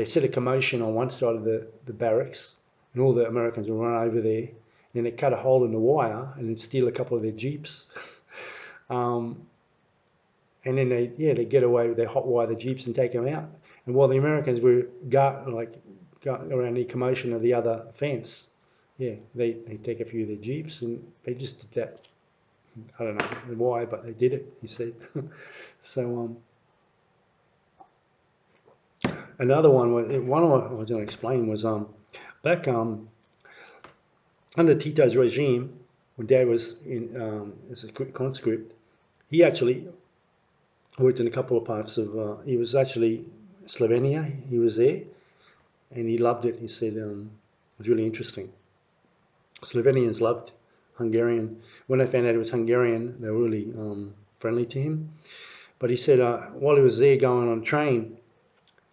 set a commotion on one side of the barracks, and all the Americans would run over there. And then they cut a hole in the wire and then steal a couple of their jeeps. um, and then they get away with their hot wire the jeeps and take them out. And while the Americans were around the commotion of the other fence, they take a few of their jeeps, and they just did that. I don't know why, but they did it. You see. So another one I was going to explain was back under Tito's regime, when Dad was in as a conscript, he actually worked in a couple of parts of. He was actually Slovenia. He was there, and he loved it. He said it was really interesting. Slovenians loved Hungarian. When they found out it was Hungarian, they were really friendly to him. But he said while he was there going on a train,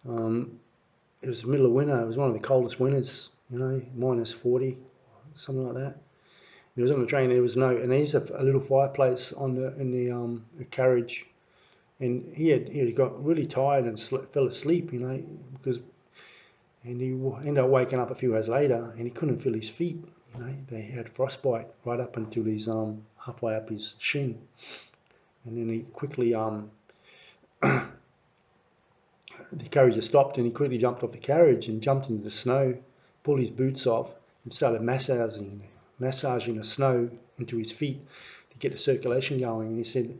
it was the middle of winter. It was one of the coldest winters, minus 40, something like that. He was on the train. There was and they used to have a little fireplace in the carriage, and he got really tired and fell asleep, and he ended up waking up a few hours later, and he couldn't feel his feet. They had frostbite right up until his halfway up his shin, and then he quickly the carriage stopped, and he quickly jumped off the carriage and jumped into the snow, pulled his boots off, and started massaging the snow into his feet to get the circulation going. And he said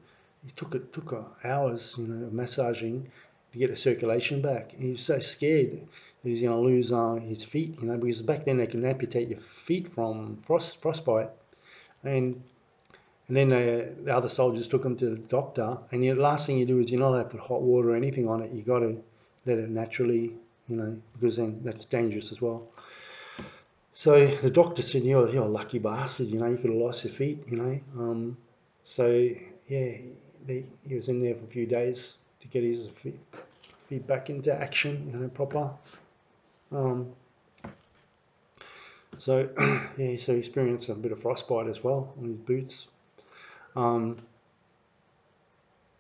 it took hours, of massaging to get the circulation back. And he was so scared that he's going to lose his feet, because back then they could amputate your feet from frostbite. And then the other soldiers took him to the doctor, and the last thing you do is you're not allowed to put hot water or anything on it. You got to let it naturally, because then that's dangerous as well. So the doctor said, you're a lucky bastard, you could have lost your feet, So yeah, he was in there for a few days to get his feet back into action, proper. So yeah, so he experienced a bit of frostbite as well on his boots. And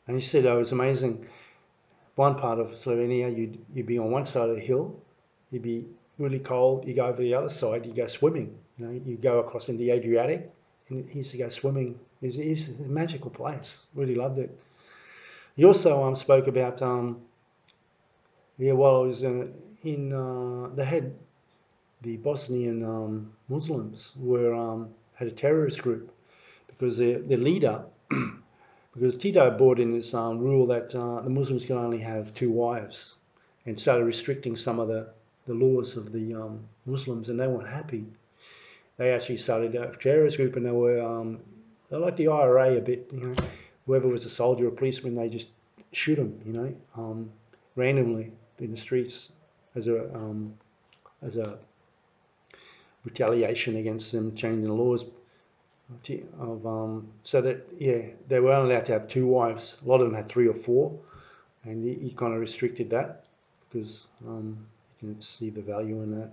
he said it was amazing. One part of Slovenia, you'd be on one side of the hill, you'd be really cold, you go over the other side, you go swimming. You go across into the Adriatic, and he used to go swimming. It's a magical place. Really loved it. He also spoke about while I was they had the Bosnian Muslims had a terrorist group because their leader. Because Tito brought in this rule that the Muslims can only have 2 wives, and started restricting some of the laws of the Muslims, and they weren't happy. They actually started a terrorist group, and they're like the IRA a bit. Whoever was a soldier or policeman, they just shoot them, randomly in the streets as a retaliation against them changing the laws. So that they were only allowed to have 2 wives. A lot of them had 3 or 4, and he kind of restricted that because you can see the value in that.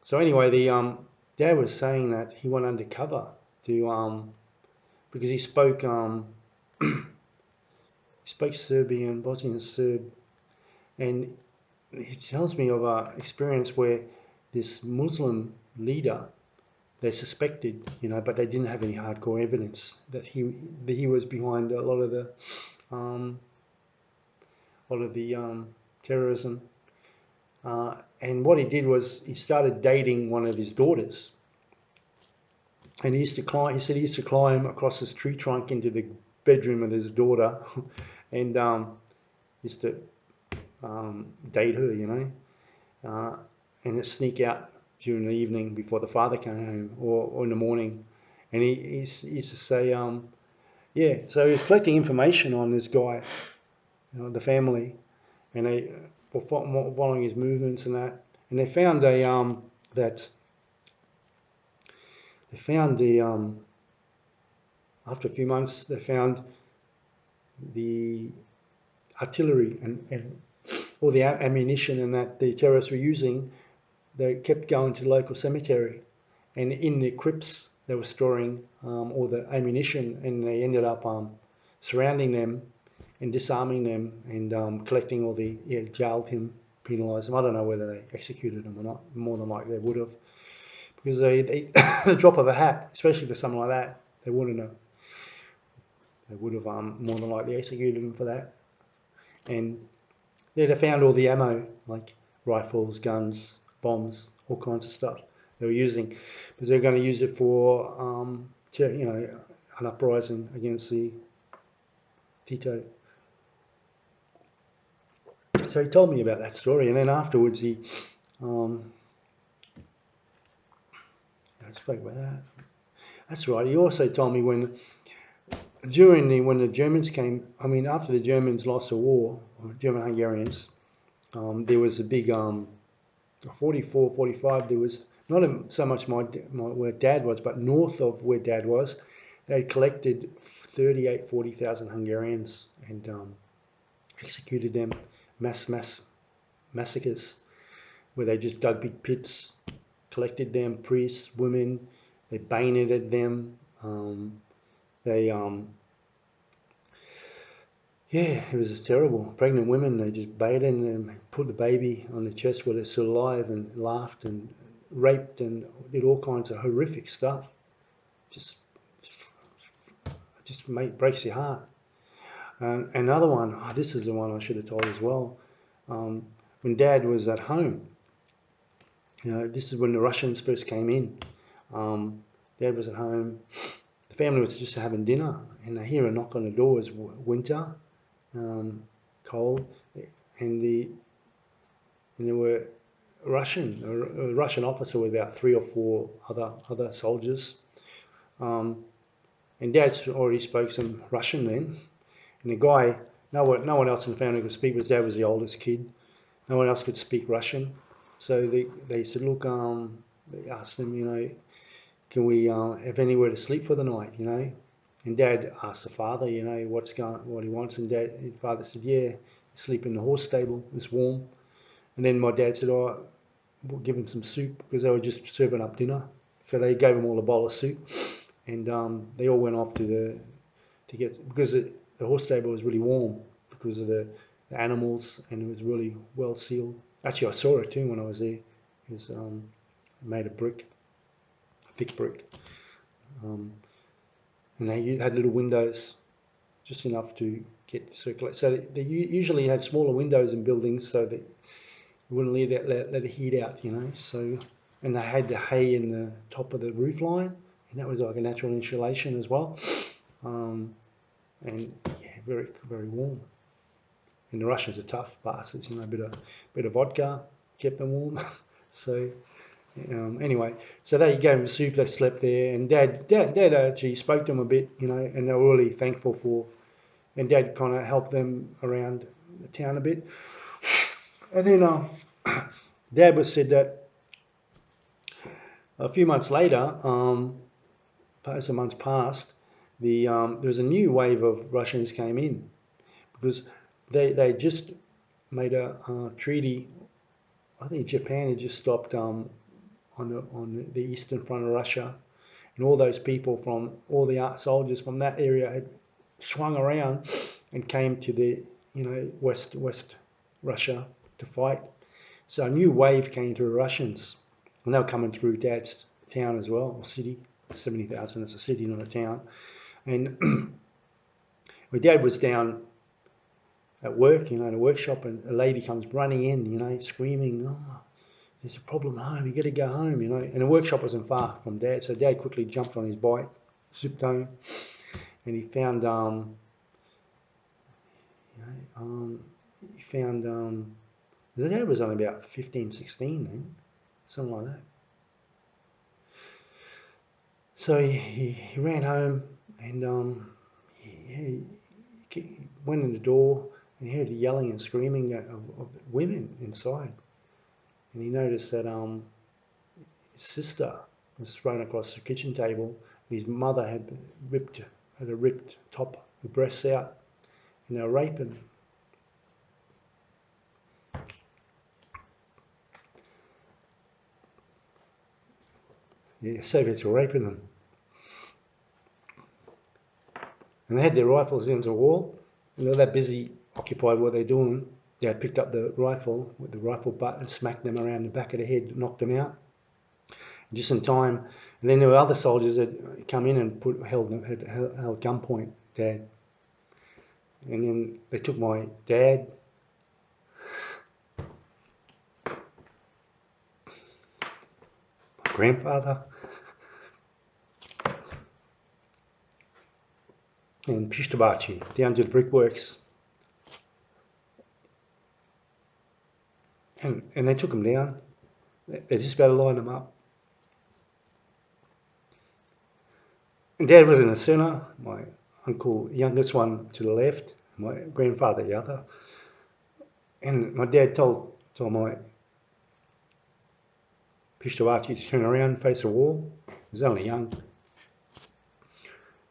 So anyway, the dad was saying that he went undercover to because he spoke Serbian, Bosnian Serb, and he tells me of an experience where this Muslim leader, they suspected, but they didn't have any hardcore evidence that he was behind a lot of the terrorism. And what he did was he started dating one of his daughters, and he said he used to climb across this tree trunk into the bedroom of his daughter, and used to date her, and sneak out during the evening before the father came home, or in the morning. And he used to say, so he was collecting information on this guy, the family, and they were following his movements and that. And they found after a few months, they found the artillery and all the ammunition and that the terrorists were using. They kept going to the local cemetery, and in the crypts they were storing all the ammunition, and they ended up surrounding them and disarming them and collecting all the, jailed him, penalised him. I don't know whether they executed him or not. More than likely they would have, because they the drop of a hat, especially for something like that, they wouldn't have. They would have more than likely executed him for that. And they found all the ammo, like rifles, guns, bombs, all kinds of stuff they were using, because they were going to use it for, an uprising against the Tito. So he told me about that story, and then afterwards I spoke about that. That's right. He also told me when the Germans came, after the Germans lost the war, German-Hungarians, there was a big 44, 45. There was not so much where Dad was, but north of where Dad was, they collected 38, 40,000 Hungarians and executed them, massacres, where they just dug big pits, collected them, priests, women, they bayoneted them, it was terrible. Pregnant women, they just bayoneted them, put the baby on the chest where they're still alive, and laughed and raped and did all kinds of horrific stuff. Just breaks your heart. Another one, this is the one I should have told as well. When Dad was at home, this is when the Russians first came in. Dad was at home. The family was just having dinner, and they hear a knock on the door. It's winter, cold, and there were a Russian officer with about 3 or 4 other soldiers. And Dad's already spoke some Russian then. And the guy, no one else in the family could speak, because Dad was the oldest kid. No one else could speak Russian. So they said, look, they asked him, can we have anywhere to sleep for the night, And Dad asked the father, what he wants. And his father said, yeah, sleep in the horse stable, it's warm. And then my dad said, we'll give him some soup, because they were just serving up dinner. So they gave him all a bowl of soup. And they all went off because the horse stable was really warm because of the animals, and it was really well sealed. Actually, I saw it too when I was there. It was made of brick, thick brick. And they had little windows, just enough to get circulate. So they usually had smaller windows in buildings so that you wouldn't let the heat out, So, and they had the hay in the top of the roof line, and that was like a natural insulation as well. And very, very warm. And the Russians are tough bastards, a bit of vodka kept them warm. So anyway, so they gave them soup. They slept there, and Dad actually spoke to them a bit, and they were really thankful for. And Dad kind of helped them around the town a bit. And then Dad was said that a few months later, some months passed, there was a new wave of Russians came in, because they just made a treaty. I think Japan had just stopped on the eastern front of Russia, and all those people from all the soldiers from that area had swung around and came to the west Russia to fight. So a new wave came to the Russians, and they were coming through Dad's town as well, or city. 70,000 is a city, not a town. And my Dad was down at work, in a workshop, and a lady comes running in, screaming, oh, there's a problem at home, you got to go home, And the workshop wasn't far from Dad, so Dad quickly jumped on his bike, zipped home, and he found, the Dad was only about 15, 16 then, something like that. So he ran home, and he went in the door, and he heard yelling and screaming of women inside. And he noticed that his sister was thrown across the kitchen table. His mother had a ripped top, the breasts out, and they were raping him. The Soviets were raping them. and they had their rifles against the wall, and they were that busy, occupied what they're doing. Dad picked up the rifle with the rifle butt and smacked them around the back of the head, knocked them out, just in time. And then there were other soldiers that come in and held gunpoint Dad. And then they took my dad. My grandfather. And Pishtabachi down to the brickworks. And they took them down. They just about to line them up. And Dad was in the centre, my uncle, youngest one, to the left, my grandfather the other. And my dad told my Pishtawachi to turn around and face the wall. He was only young.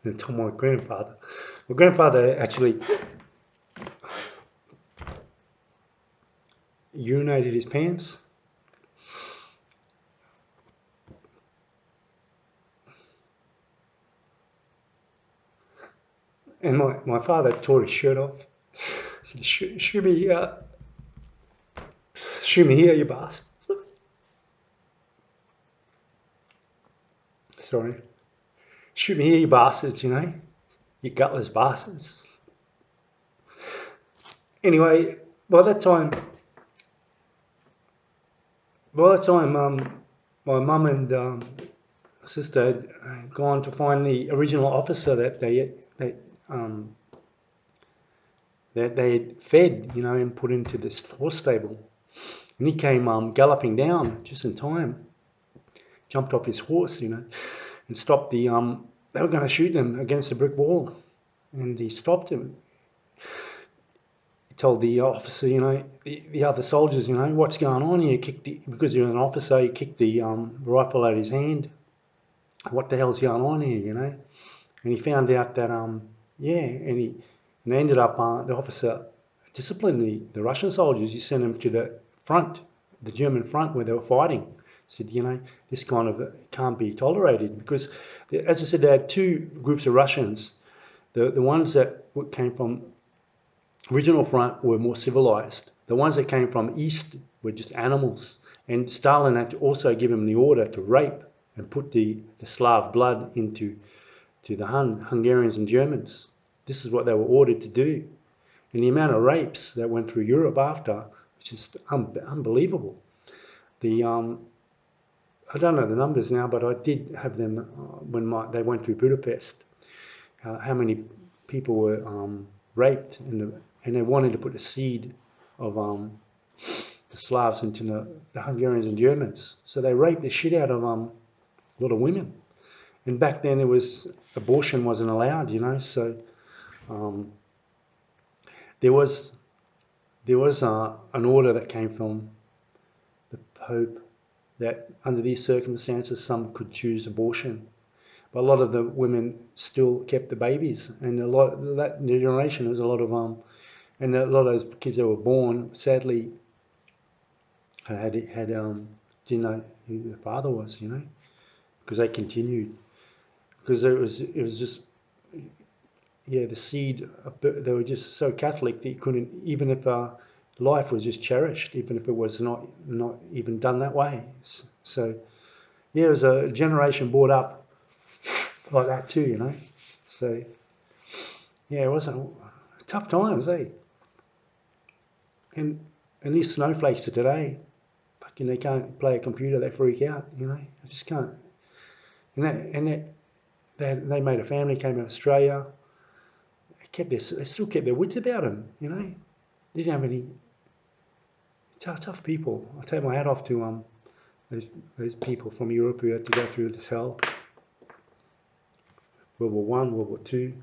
And told my grandfather actually urinated his pants. And my father tore his shirt off. He said, shoot me here, you bastard. Sorry. Shoot me here, you bastards, you know. You gutless bastards. Anyway, by that time, my mum and sister had gone to find the original officer that they had fed, you know, and put into this horse stable. And he came galloping down just in time, jumped off his horse, you know, and stopped the, they were going to shoot them against the brick wall. And he stopped him. He told the officer, you know, the other soldiers, you know, what's going on here? Because you're an officer, he kicked the rifle out of his hand. What the hell's going on here, you know? And he found out that, and they ended up, the officer disciplined the Russian soldiers. He sent them to the front, the German front where they were fighting. He said, you know, this kind of can't be tolerated because, as I said, there had two groups of Russians. The ones that came from original front were more civilized. The ones that came from east were just animals. And Stalin had to also give him the order to rape and put the Slav blood into the Hungarians and Germans. This is what they were ordered to do. And the amount of rapes that went through Europe after, which is unbelievable. I don't know the numbers now, but I did have them when they went through Budapest. How many people were raped, and they wanted to put the seed of the Slavs into the Hungarians and Germans. So they raped the shit out of a lot of women. And back then abortion wasn't allowed, you know. So there was an order that came from the Pope that under these circumstances some could choose abortion. But a lot of the women still kept the babies, and that generation was a lot of and a lot of those kids that were born, sadly, didn't know who their father was, you know, because they continued, because it was just, yeah, the seed. They were just so Catholic that you couldn't, even if life was just cherished, even if it was not even done that way. So yeah, it was a generation brought up like that too, you know. So yeah, it wasn't tough times, eh? And these snowflakes of today, fucking, they can't play a computer, they freak out, you know. I just can't. And they made a family, came to Australia. They still kept their wits about them, you know. They didn't have any tough people. I take my hat off to those people from Europe who had to go through this hell. World War One, World War Two.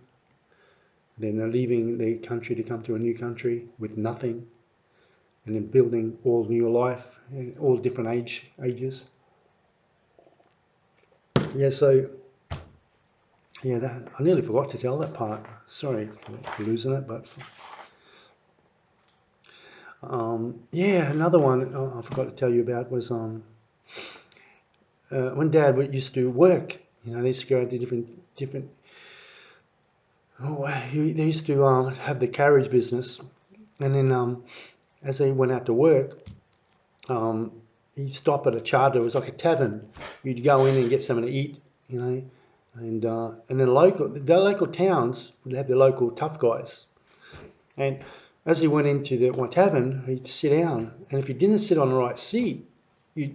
Then they're leaving their country to come to a new country with nothing, and then building all new life, all different ages. Yeah, so yeah, I nearly forgot to tell that part. Sorry for losing it, but yeah, another one I forgot to tell you about was when Dad used to work. You know, they used to go to different Oh, they used to have the carriage business, and then as they went out to work, um, he'd stop at a charter. It was like a tavern. You'd go in and get something to eat, you know, and then the local towns would have their local tough guys. And as he went into the tavern, he'd sit down, and if he didn't sit on the right seat,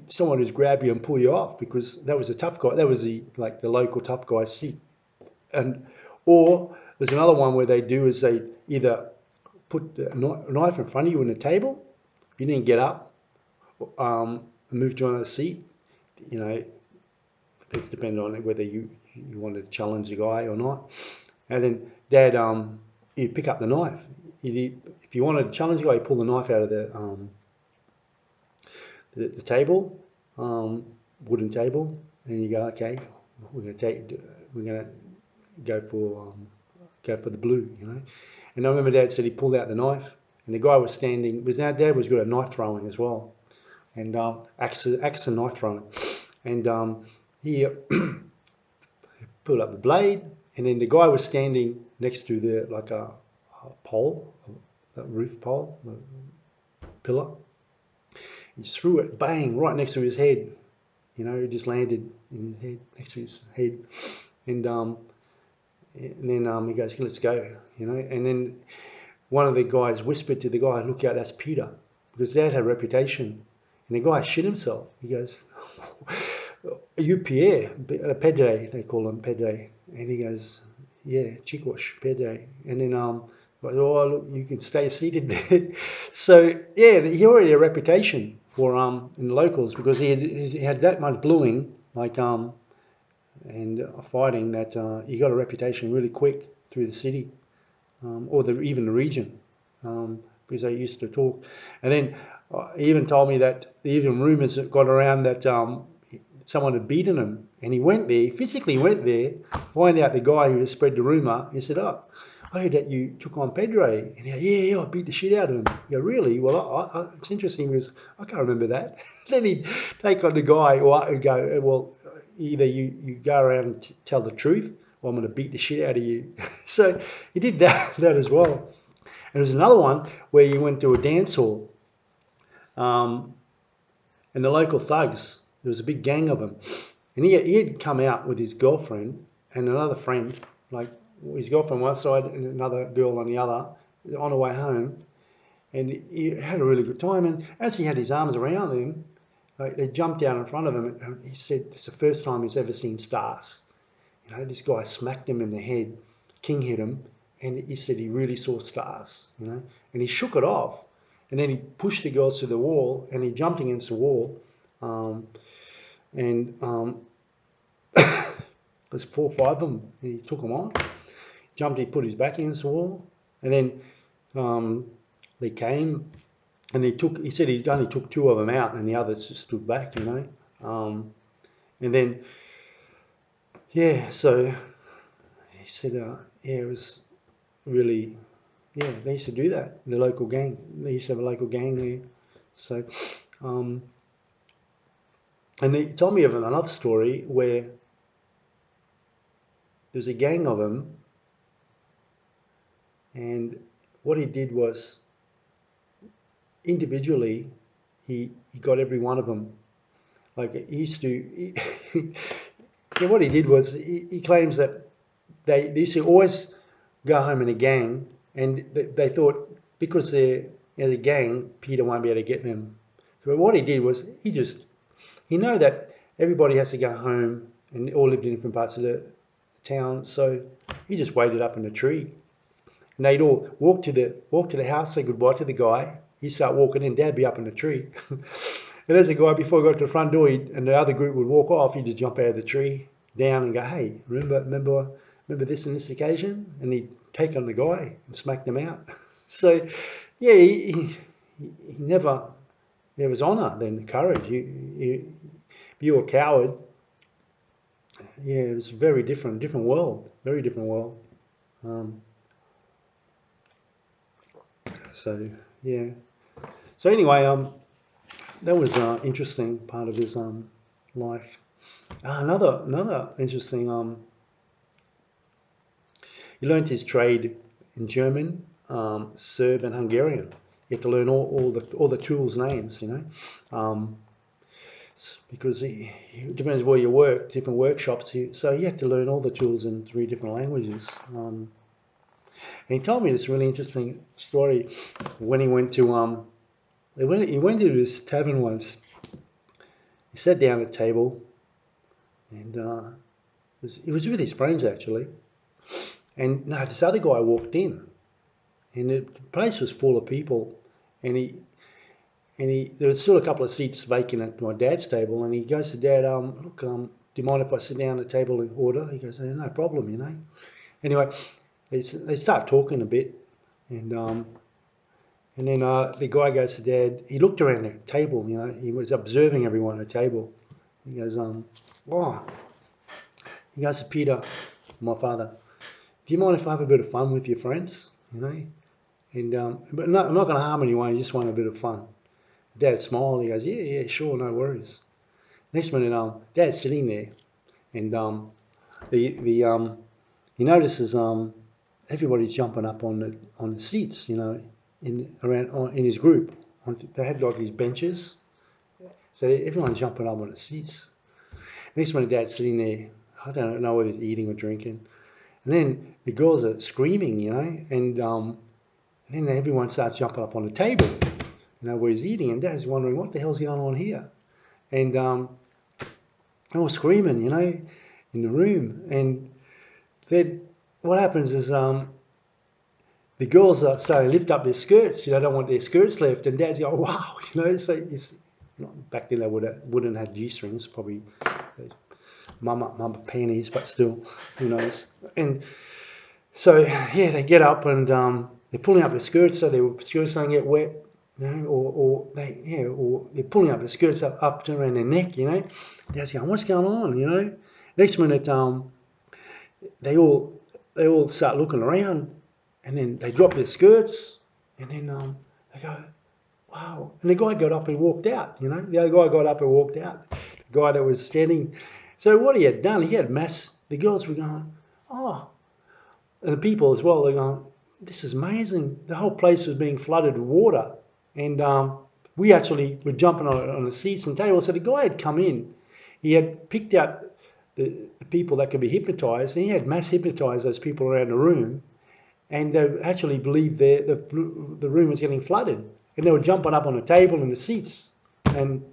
someone would just grab you and pull you off because that was a tough guy. That was the local tough guy seat. And or there's another one where they do is they either put a knife in front of you on the table. You didn't get up, move to another seat. You know, it depended on whether you wanted to challenge the guy or not. And then Dad, he'd pick up the knife. If you wanted to challenge the guy, he'd pull the knife out of the table, wooden table, and you go, okay, we're gonna go for the blue, you know. And I remember Dad said he pulled out the knife, and the guy was standing. Because now Dad was good at knife throwing as well, and axe and knife throwing, and he pulled up the blade, and then the guy was standing next to a pole, a roof pole, a pillar. He threw it, bang, right next to his head. You know, it just landed in his head, next to his head, and then he goes, "Let's go," you know. And then one of the guys whispered to the guy, "Look out, that's Peter," because Dad had a reputation. And the guy shit himself. He goes, "Are you Pierre? Pedre," they call him Pedre. And he goes, "Yeah, Chicos, Pedre." And then oh, look, you can stay seated there. So yeah, he already had a reputation for in the locals because he had that much bluing, and fighting that he got a reputation really quick through the city, or even the region, because they used to talk. And then he even told me that even rumours got around that someone had beaten him, and he went there, physically went there, find out the guy who had spread the rumour. He said, "Oh, I heard that you took on Pedro." And he goes, yeah, I beat the shit out of him. You go, "Really? Well, it's interesting because I can't remember that." Then he'd take on the guy, or go, "Well, either you go around and tell the truth, or I'm going to beat the shit out of you." So he did that as well. And there's another one where you went to a dance hall, and the local thugs, there was a big gang of them, and he had come out with his girlfriend and another friend, like his girlfriend one side and another girl on the other, on the way home, and he had a really good time. And as he had his arms around them, they jumped down in front of him, and he said it's the first time he's ever seen stars. You know, this guy smacked him in the head, king hit him, and he said he really saw stars. You know, and he shook it off, and then he pushed the girls to the wall, and he jumped against the wall, um, and there's 4 or 5 of them. And he took them on, jumped, he put his back against the wall, and then they came, and he said he only took 2 of them out, and the others just stood back, you know. And then, yeah, so he said, yeah, it was really, yeah, they used to do that, the local gang. They used to have a local gang there. So, and he told me of another story where there's a gang of them, and what he did was individually he got every one of them. Like he used to, yeah, what he did was he claims that they used to always go home in a gang, and they thought because they're in a gang, Peter won't be able to get them. So what he did was he know that everybody has to go home and all lived in different parts of the town, so he just waited up in a tree. And they'd all walk to the house, say goodbye to the guy. He'd start walking in, Dad'd be up in the tree. And as the guy, before he got to the front door, and the other group would walk off, he'd just jump out of the tree, down and go, "Hey, remember this and this occasion?" And he'd take on the guy and smack them out. So, yeah, he never, there was honour then, courage. If you were a coward, yeah, it was very different world, very different world. So, yeah. So anyway, that was an interesting part of his life. Another interesting he learnt his trade in German, Serb, and Hungarian. You have to learn all the tools names, you know, because it depends where you work, different workshops. So he had to learn all the tools in 3 different languages. And he told me this really interesting story when he went to he went to this tavern once. He sat down at a table, and he was with his friends actually. And no, this other guy walked in, and the place was full of people, and there was still a couple of seats vacant at my dad's table, and he goes to Dad, look, do you mind if I sit down at the table and order? He goes, no problem, you know. Anyway, they start talking a bit, and then the guy goes to Dad. He looked around the table, you know. He was observing everyone at the table. He goes, oh. He goes to Peter, my father, do you mind if I have a bit of fun with your friends? You know, and but no, I'm not going to harm anyone. I just want a bit of fun. Dad smiled. He goes, yeah, sure, no worries. Next minute, Dad's sitting there, and he notices everybody's jumping up on the seats, you know, in his group. They had like these benches, so everyone's jumping up on the seats. Next minute, Dad's sitting there. I don't know whether he's eating or drinking. And then the girls are screaming, you know, and then everyone starts jumping up on the table, you know, where he's eating. And Dad's wondering, what the hell's going on here? And they're all screaming, you know, in the room. And then what happens is the girls are starting to lift up their skirts. You know, they don't want their skirts left. And Dad's going, wow, you know, so back then they wouldn't have G-strings, probably mama panties, but still, who knows. And so, yeah, they get up and they're pulling up their skirts so their skirts don't get wet, you know, or they're pulling up their skirts up to around their neck, you know. Dad's going, what's going on, you know? Next minute, they all start looking around, and then they drop their skirts, and then they go, wow. And the guy got up and walked out, you know. The other guy got up and walked out. The guy that was standing. So what he had done, the girls were going, oh. And the people as well, they're going, this is amazing. The whole place was being flooded with water. And we actually were jumping on the seats and tables. So the guy had come in. He had picked out the people that could be hypnotised, and he had mass hypnotised those people around the room. And they actually believed the room was getting flooded. And they were jumping up on the table and the seats. And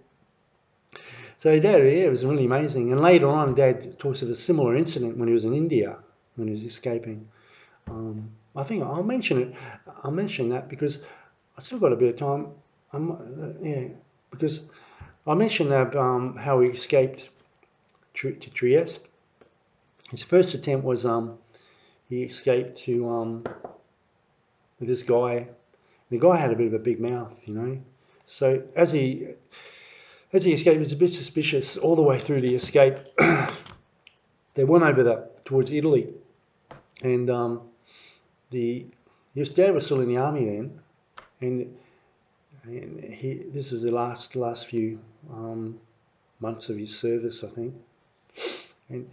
so it was really amazing. And later on, Dad talks of a similar incident when he was in India, when he was escaping. I think I'll mention it. I'll mention that because I still got a bit of time. Because I mentioned that how he escaped to Trieste. His first attempt was he escaped to with this guy. The guy had a bit of a big mouth, you know. So as he escaped, he was a bit suspicious all the way through the escape. They went over towards Italy, and his dad was still in the army then, and this is the last few months of his service, I think, and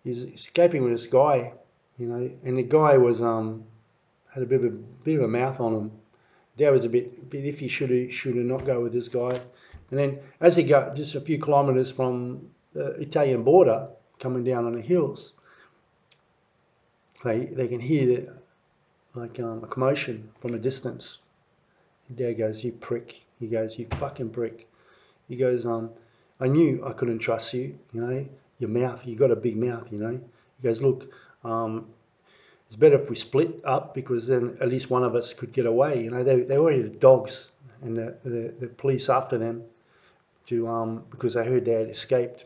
he's escaping with this guy, you know, and the guy was had a bit of a mouth on him. Dad was a bit iffy, should he not go with this guy. And then as he got just a few kilometres from the Italian border, coming down on the hills, they can hear a commotion from a distance. And Dad goes, you prick. He goes, you fucking prick. He goes, I knew I couldn't trust you, you know, your mouth, you got a big mouth, you know. He goes, look, it's better if we split up because then at least one of us could get away. You know, they already had dogs and the police after them because they heard Dad escaped.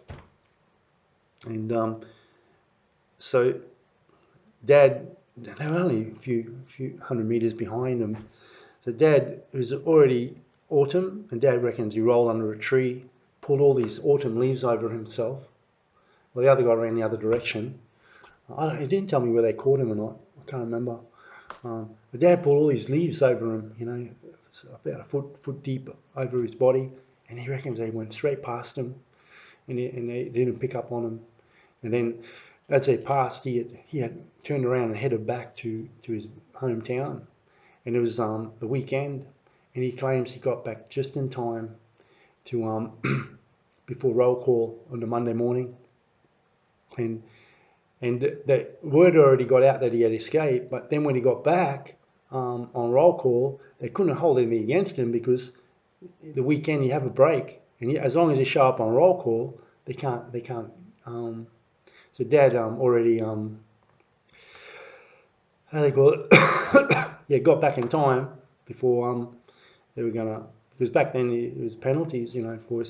And so Dad, they were only a few hundred meters behind them. So Dad, it was already autumn, and Dad reckons he rolled under a tree, pulled all these autumn leaves over himself. Well, the other guy ran the other direction. He didn't tell me whether they caught him or not. I can't remember. But Dad pulled all these leaves over him, you know, about a foot deep over his body, and he reckons they went straight past him, and they didn't pick up on him. And then as they passed, he had turned around and headed back to his hometown, and it was the weekend, and he claims he got back just in time to before roll call on the Monday morning, and the word already got out that he had escaped. But then when he got back on roll call, they couldn't hold anything against him because the weekend you have a break, and as long as you show up on roll call, they can't. So Dad already how they call it, yeah, got back in time before they were gonna, because back then it was penalties, for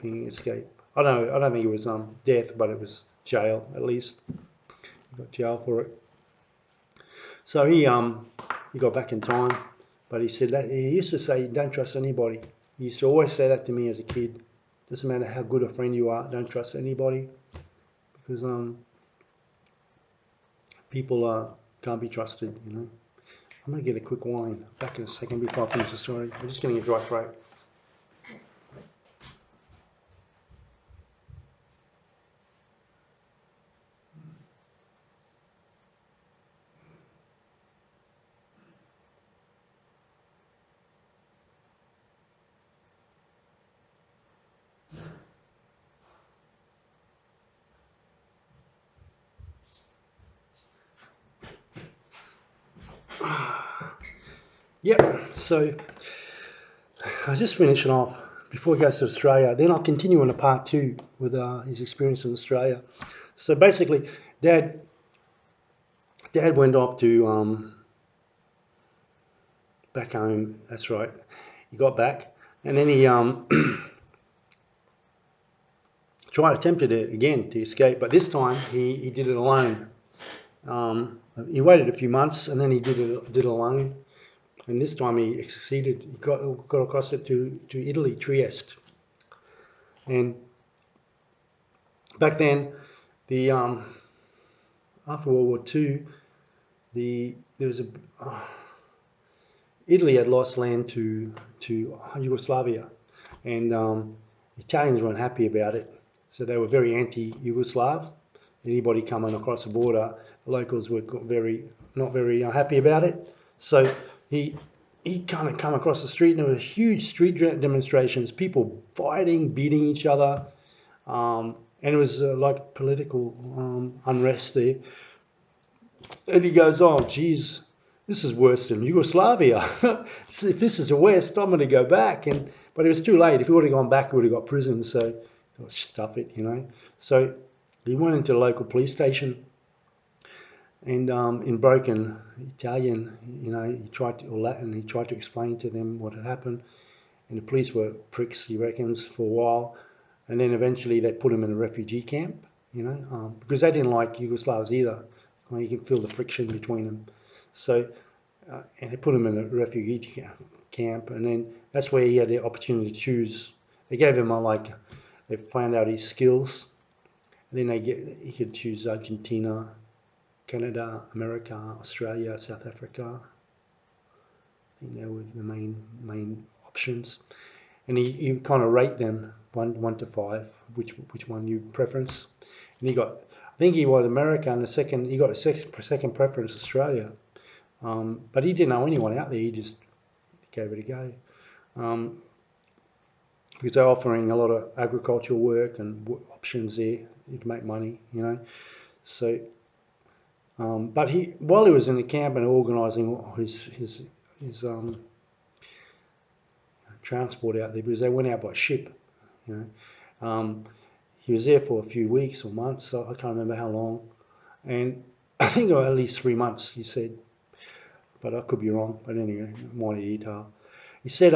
being escape. I don't think it was death, but it was jail at least. He got jail for it. So he got back in time, but he said that he used to say, "Don't trust anybody." He used to always say that to me as a kid. Doesn't matter how good a friend you are, don't trust anybody, because people can't be trusted. I'm going to get a quick wine. Back in a second before I finish the story. I'm just getting a dry throat. Yep, so I just finishing off before he goes to Australia. Then I'll continue on to part 2 with his experience in Australia. So basically, Dad went off to back home. That's right. He got back, and then he attempted it again to escape, but this time he did it alone. He waited a few months, and then he did it alone. And this time he succeeded. He got across it to Italy, Trieste. And back then, the after World War II, there was Italy had lost land to Yugoslavia, and the Italians weren't happy about it. So they were very anti-Yugoslav. Anybody coming across the border, the locals were not very happy about it. So he kind of come across the street, and there were huge street demonstrations, people fighting, beating each other, and it was like political unrest there. And he goes, "Oh, geez, this is worse than Yugoslavia. If this is the West, I'm going to go back." But it was too late. If he would have gone back, he would have got prison. So, stuff it. So he went into the local police station, and in broken Italian, he tried to, or Latin, he tried to explain to them what had happened. And the police were pricks, he reckons, for a while. And then eventually they put him in a refugee camp, because they didn't like Yugoslavs either. You can feel the friction between them. So, and they put him in a refugee camp, and then that's where he had the opportunity to choose. They gave him they found out his skills, and then he could choose Argentina, Canada, America, Australia, South Africa. I think they were the main options, and he kind of rate them one to 5, which one you preference, and I think he was America, and he got a second preference Australia, but he didn't know anyone out there. He just gave it a go, because they're offering a lot of agricultural work and options there to make money. So, but while he was in the camp and organising his transport out there, because they went out by ship, he was there for a few weeks or months. I can't remember how long, and I think at least 3 months, he said, but I could be wrong. But anyway, minor detail. He said,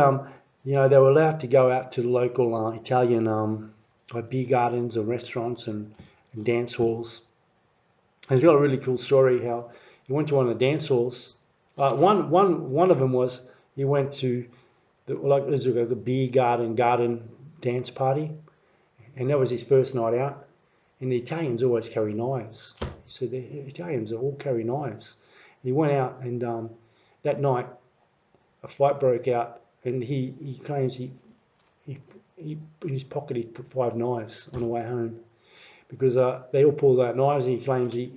they were allowed to go out to the local Italian beer gardens and restaurants and dance halls. And he's got a really cool story how he went to one of the dance halls. One of them was he went to the beer garden dance party, and that was his first night out. And the Italians always carry knives. He said the Italians all carry knives. And he went out, and that night a fight broke out, and he claims he in his pocket he put 5 knives on the way home. because they all pulled out knives, and he claims his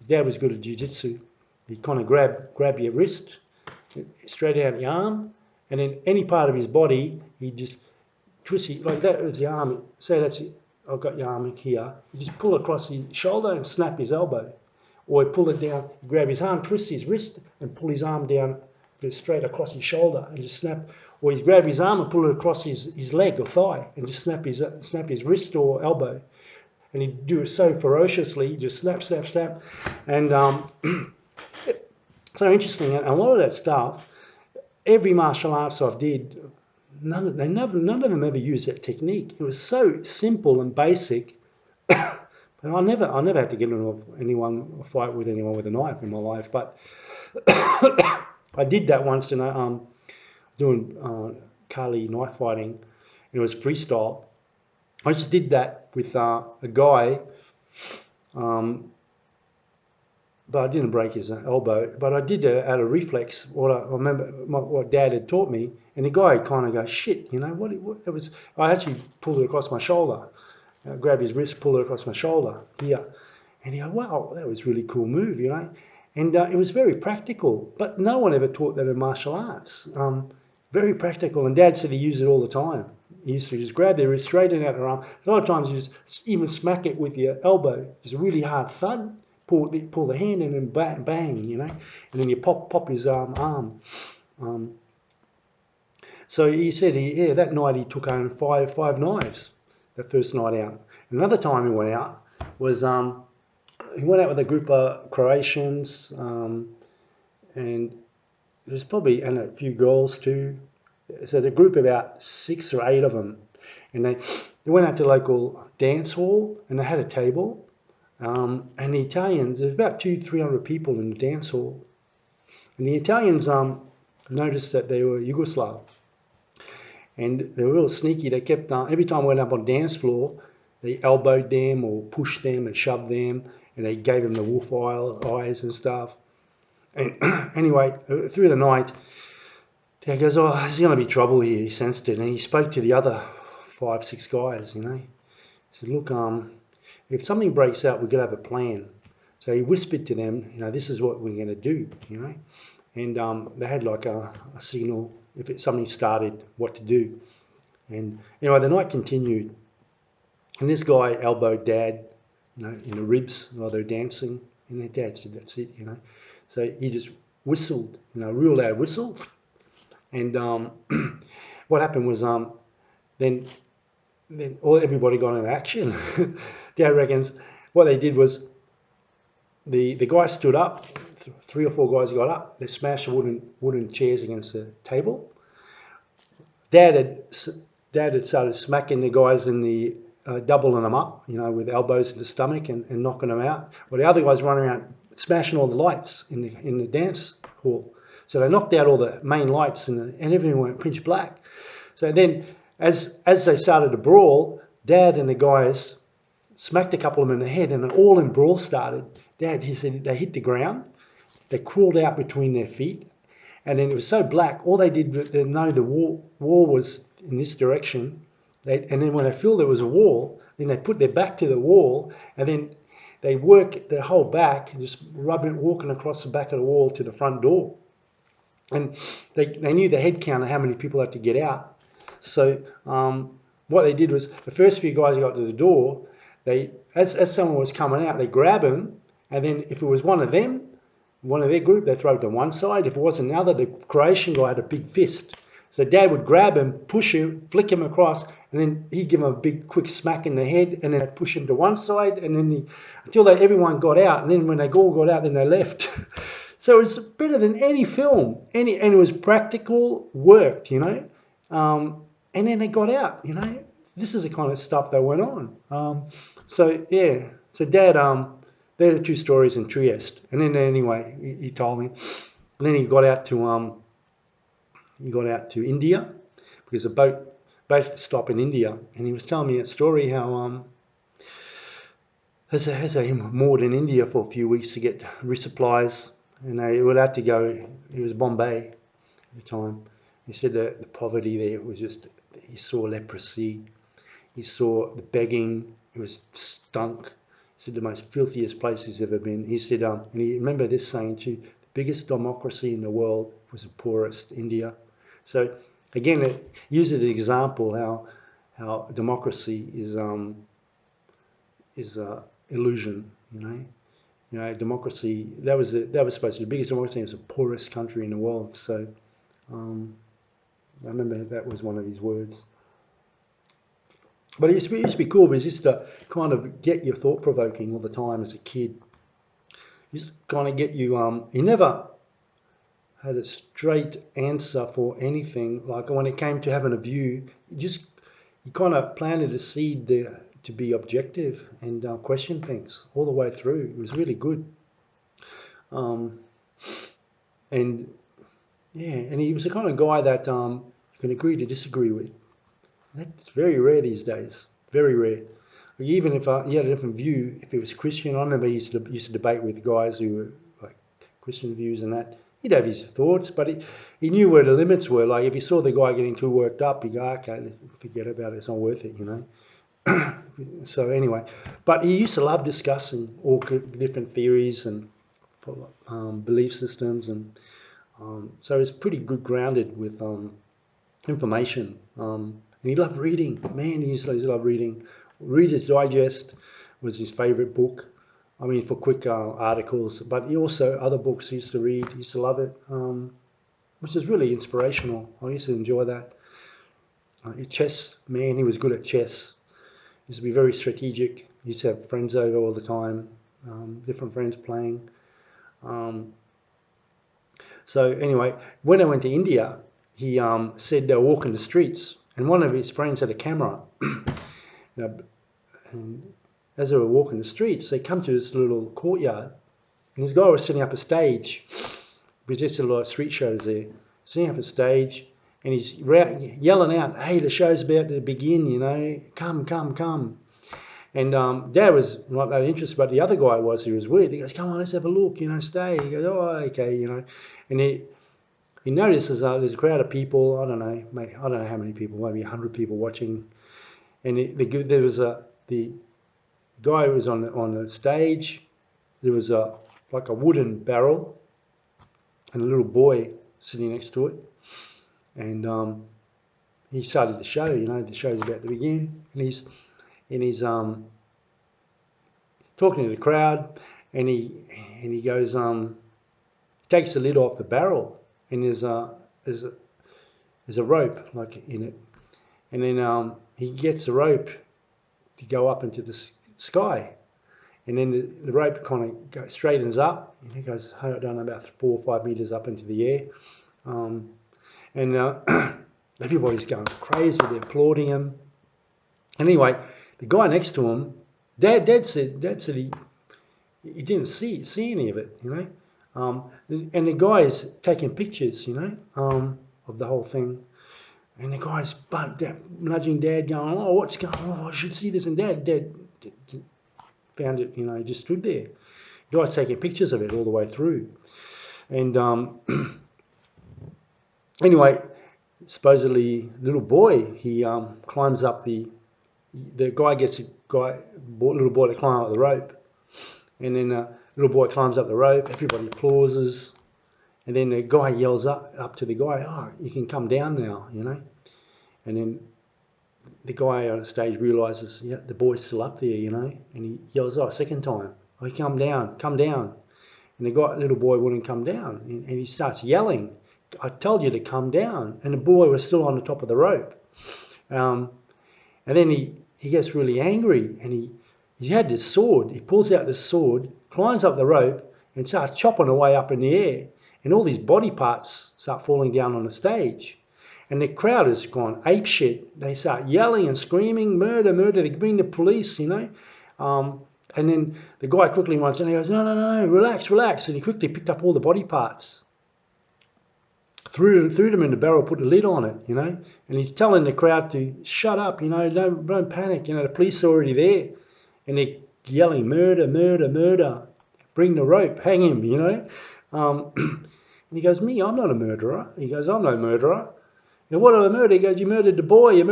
dad was good at jiu-jitsu. He'd kind of grab your wrist, straight out your arm, and then any part of his body, he'd just twist it, like that was your arm. Say that's it, I've got your arm here. You just pull across his shoulder and snap his elbow. Or he'd pull it down, grab his arm, twist his wrist, and pull his arm down straight across his shoulder and just snap. Or he'd grab his arm and pull it across his leg or thigh and just snap his wrist or elbow. And he'd do it so ferociously, just snap, snap, snap. And so interesting. And a lot of that stuff, every martial arts I've did, none of them ever used that technique. It was so simple and basic. But I never had to get into a fight with anyone with a knife in my life. But I did that once, doing Kali knife fighting. It was freestyle. I just did that with a guy, but I didn't break his elbow. But I did it out of reflex. What I remember, what Dad had taught me, and the guy kind of goes, "Shit, you know what it was." I actually pulled it across my shoulder, grabbed his wrist, pulled it across my shoulder here, and he goes, "Wow, that was a really cool move," you know. And it was very practical, but no one ever taught that in martial arts. Very practical, and Dad said he used it all the time. He used to just grab their wrist, straighten out their arm. A lot of times you just even smack it with your elbow, just a really hard thud, pull the hand in and bang, you know, and then you pop his arm. So he said, that night he took home five knives, that first night out. Another time he went out was, he went out with a group of Croatians, and there's probably and a few girls too. So the group, about 6 or 8 of them, and they went out to the local dance hall, and they had a table, and the Italians, there's about 200-300 people in the dance hall, and the Italians noticed that they were Yugoslav, and they were real sneaky. They kept every time we went up on the dance floor, they elbowed them or pushed them and shoved them, and they gave them the wolf eyes and stuff. And anyway, through the night, Dad goes, "Oh, there's going to be trouble here." He sensed it, and he spoke to the other 5-6 guys, you know. He said, "Look, if something breaks out, we've got to have a plan." So he whispered to them, you know, "This is what we're going to do," you know. And they had like a signal if something started, what to do. And anyway, the night continued, and this guy elbowed Dad, you know, in the ribs while they were dancing, and their Dad said, "That's it," you know. So he just whistled, you know, real loud whistle. And what happened was then everybody got into action. Dad reckons what they did was the guy stood up, 3 or 4 guys got up, they smashed wooden chairs against the table. Dad had started smacking the guys in the doubling them up, you know, with elbows in the stomach and knocking them out. Well, the other guys running around smashing all the lights in the dance hall. So they knocked out all the main lights and everything went pitch black. So then as they started to brawl, Dad and the guys smacked a couple of them in the head, and an all-in brawl started. Dad, he said, they hit the ground, they crawled out between their feet, and then it was so black, all they did was they know the wall was in this direction, and then when they felt there was a wall, then they put their back to the wall, and then they work their whole back, just walking across the back of the wall to the front door. And they knew the head count of how many people had to get out. So what they did was the first few guys got to the door, as someone was coming out, they grab him, and then if it was one of them, one of their group, they throw it to one side. If it wasn't another, the Croatian guy had a big fist. So Dad would grab him, push him, flick him across, and then he'd give him a big quick smack in the head, and then they'd push him to one side, and then until everyone got out, and then when they all got out, then they left. So it's better than any film, and it was practical, worked, you know. And then they got out, you know. This is the kind of stuff that went on. So Dad, there are 2 stories in Trieste, and then anyway, he told me, and then he got out to India because a boat stop in India, and he was telling me a story how as they moored in India for a few weeks to get resupplies. And they were allowed to go, it was Bombay at the time. He said that the poverty there was just, he saw leprosy, he saw the begging, it was stunk. He said the most filthiest place he's ever been. He said, and he remember this saying too, the biggest democracy in the world was the poorest, India. So again, it uses an example how democracy is illusion. Democracy, that was supposed to be the biggest democracy. It was the poorest country in the world. So I remember that was one of his words. But it used to be cool because it used to kind of get you thought provoking all the time as a kid. It used to kind of get you. He never had a straight answer for anything. Like when it came to having a view, you kind of planted a seed there to be objective and question things all the way through. It was really good. And he was the kind of guy that you can agree to disagree with. That's very rare these days. Very rare. Even if he had a different view, if he was Christian, I remember he used to debate with guys who were like Christian views and that. He'd have his thoughts, but he knew where the limits were. Like if he saw the guy getting too worked up, he'd go, okay, forget about it. It's not worth it, So anyway, but he used to love discussing all different theories and belief systems, and so it's pretty good grounded with information. And he loved reading. Man, he used to love reading. Reader's Digest was his favourite book. I mean, for quick articles, but he also other books he used to read. He used to love it, which is really inspirational. I used to enjoy that. Chess, man, he was good at chess. He used to be very strategic. He used to have friends over all the time, different friends playing. So anyway, when I went to India, he said they were walking the streets, and one of his friends had a camera. And as they were walking the streets, they come to this little courtyard, and this guy was setting up a stage. Because there's a lot of street shows there. Setting up a stage, and he's yelling out, "Hey, the show's about to begin, come, come, come." And Dad was not that interested, but the other guy was. He was weird. He goes, "Come on, let's have a look, stay." He goes, "Oh, okay, And he notices there's a crowd of people. I don't know how many people, maybe 100 people watching. And there was the guy who was on the stage. There was like a wooden barrel and a little boy sitting next to it. And he started the show. The show's about to begin, and he's talking to the crowd, and he goes takes the lid off the barrel, and there's a rope like in it, and then he gets the rope to go up into the sky, and then the rope kind of straightens up, and he goes, I don't know, about 4 or 5 meters up into the air, and everybody's going crazy. They're applauding him. Anyway, the guy next to him, Dad said he didn't see any of it, and the guy is taking pictures, of the whole thing. And the guy's nudging Dad, going, "Oh, what's going on? Oh, I should see this." And Dad found it, he just stood there. The guy's taking pictures of it all the way through. And anyway, supposedly, little boy, he climbs up the guy gets little boy to climb up the rope. And then little boy climbs up the rope, everybody applauses. And then the guy yells up to the guy, "Oh, you can come down now, And then the guy on stage realises, yeah, the boy's still up there, and he yells, a second time, "Oh, come down. And the little boy wouldn't come down, and he starts yelling, "I told you to come down." And the boy was still on the top of the rope. And then he gets really angry, and he had this sword. He pulls out this sword, climbs up the rope, and starts chopping away up in the air. And all these body parts start falling down on the stage. And the crowd has gone apeshit. They start yelling and screaming, "Murder, murder." They bring the police, And then the guy quickly runs in and he goes, No, relax. And he quickly picked up all the body parts, threw them in the barrel, put the lid on it, And he's telling the crowd to shut up, don't panic. The police are already there. And they're yelling, "Murder, murder, murder. Bring the rope, hang him, And he goes, "Me, I'm not a murderer." He goes, "I'm no murderer." "And what did I murder?" He goes, "You murdered the boy. And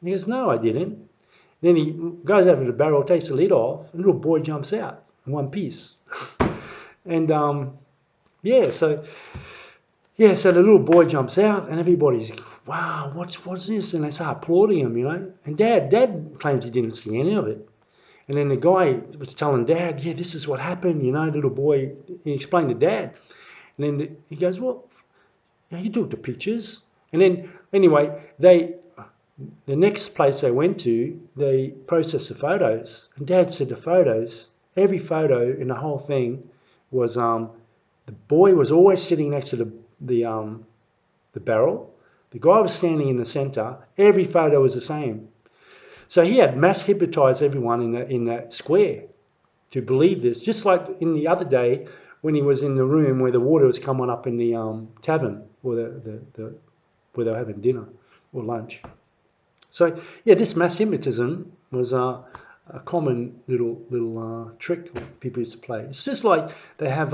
he goes, "No, I didn't." Then he goes over to the barrel, takes the lid off, and the little boy jumps out in one piece. And yeah, so the little boy jumps out, and everybody's, wow, what's this? And they start applauding him, you know. And Dad claims he didn't see any of it. And then the guy was telling Dad, yeah, this is what happened, you know. Little boy, he explained to Dad, and then he goes, well, yeah, you took the pictures. And then anyway, the next place they went to, they processed the photos, and Dad said the photos, every photo in the whole thing was the boy was always sitting next to the barrel. The guy was standing in the centre. Every photo was the same. So he had mass hypnotised everyone in that square to believe this. Just like in the other day when he was in the room where the water was coming up in the tavern, or where they were having dinner or lunch. So yeah, this mass hypnotism was a common little trick people used to play. It's just like they have.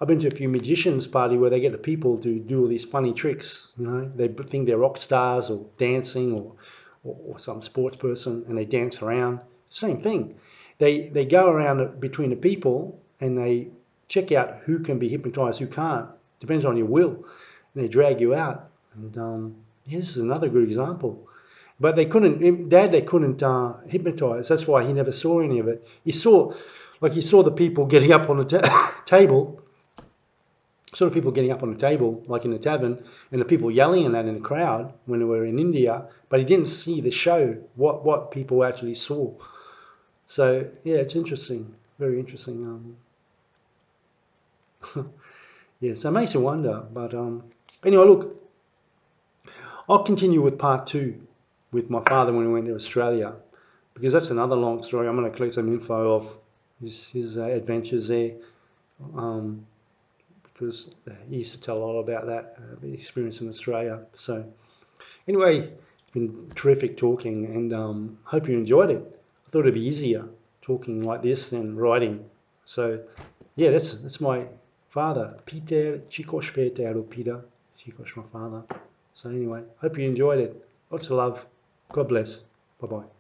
I've been to a few magicians' party where they get the people to do all these funny tricks. You know, they think they're rock stars or dancing or some sports person, and they dance around. Same thing. They go around between the people and they check out who can be hypnotized, who can't. Depends on your will. And they drag you out. And yeah, this is another good example. But they couldn't, Dad, they couldn't hypnotize. That's why he never saw any of it. He saw the people getting up on the table, saw the people getting up on the table, like in the tavern, and the people yelling at that in the crowd when they were in India, but he didn't see the show, what people actually saw. So, yeah, it's interesting, very interesting. Yeah, so it makes you wonder. But anyway, look, I'll continue with part 2 with my father when we went to Australia, because that's another long story. I'm going to collect some info of his adventures there, because he used to tell a lot about that experience in Australia. So anyway, it's been terrific talking, and hope you enjoyed it. I thought it'd be easier talking like this than writing. So yeah, that's my father, Peter Chikosh Peter, or Peter Chikosh, my father. So anyway, hope you enjoyed it. Lots of love. God bless. Bye bye.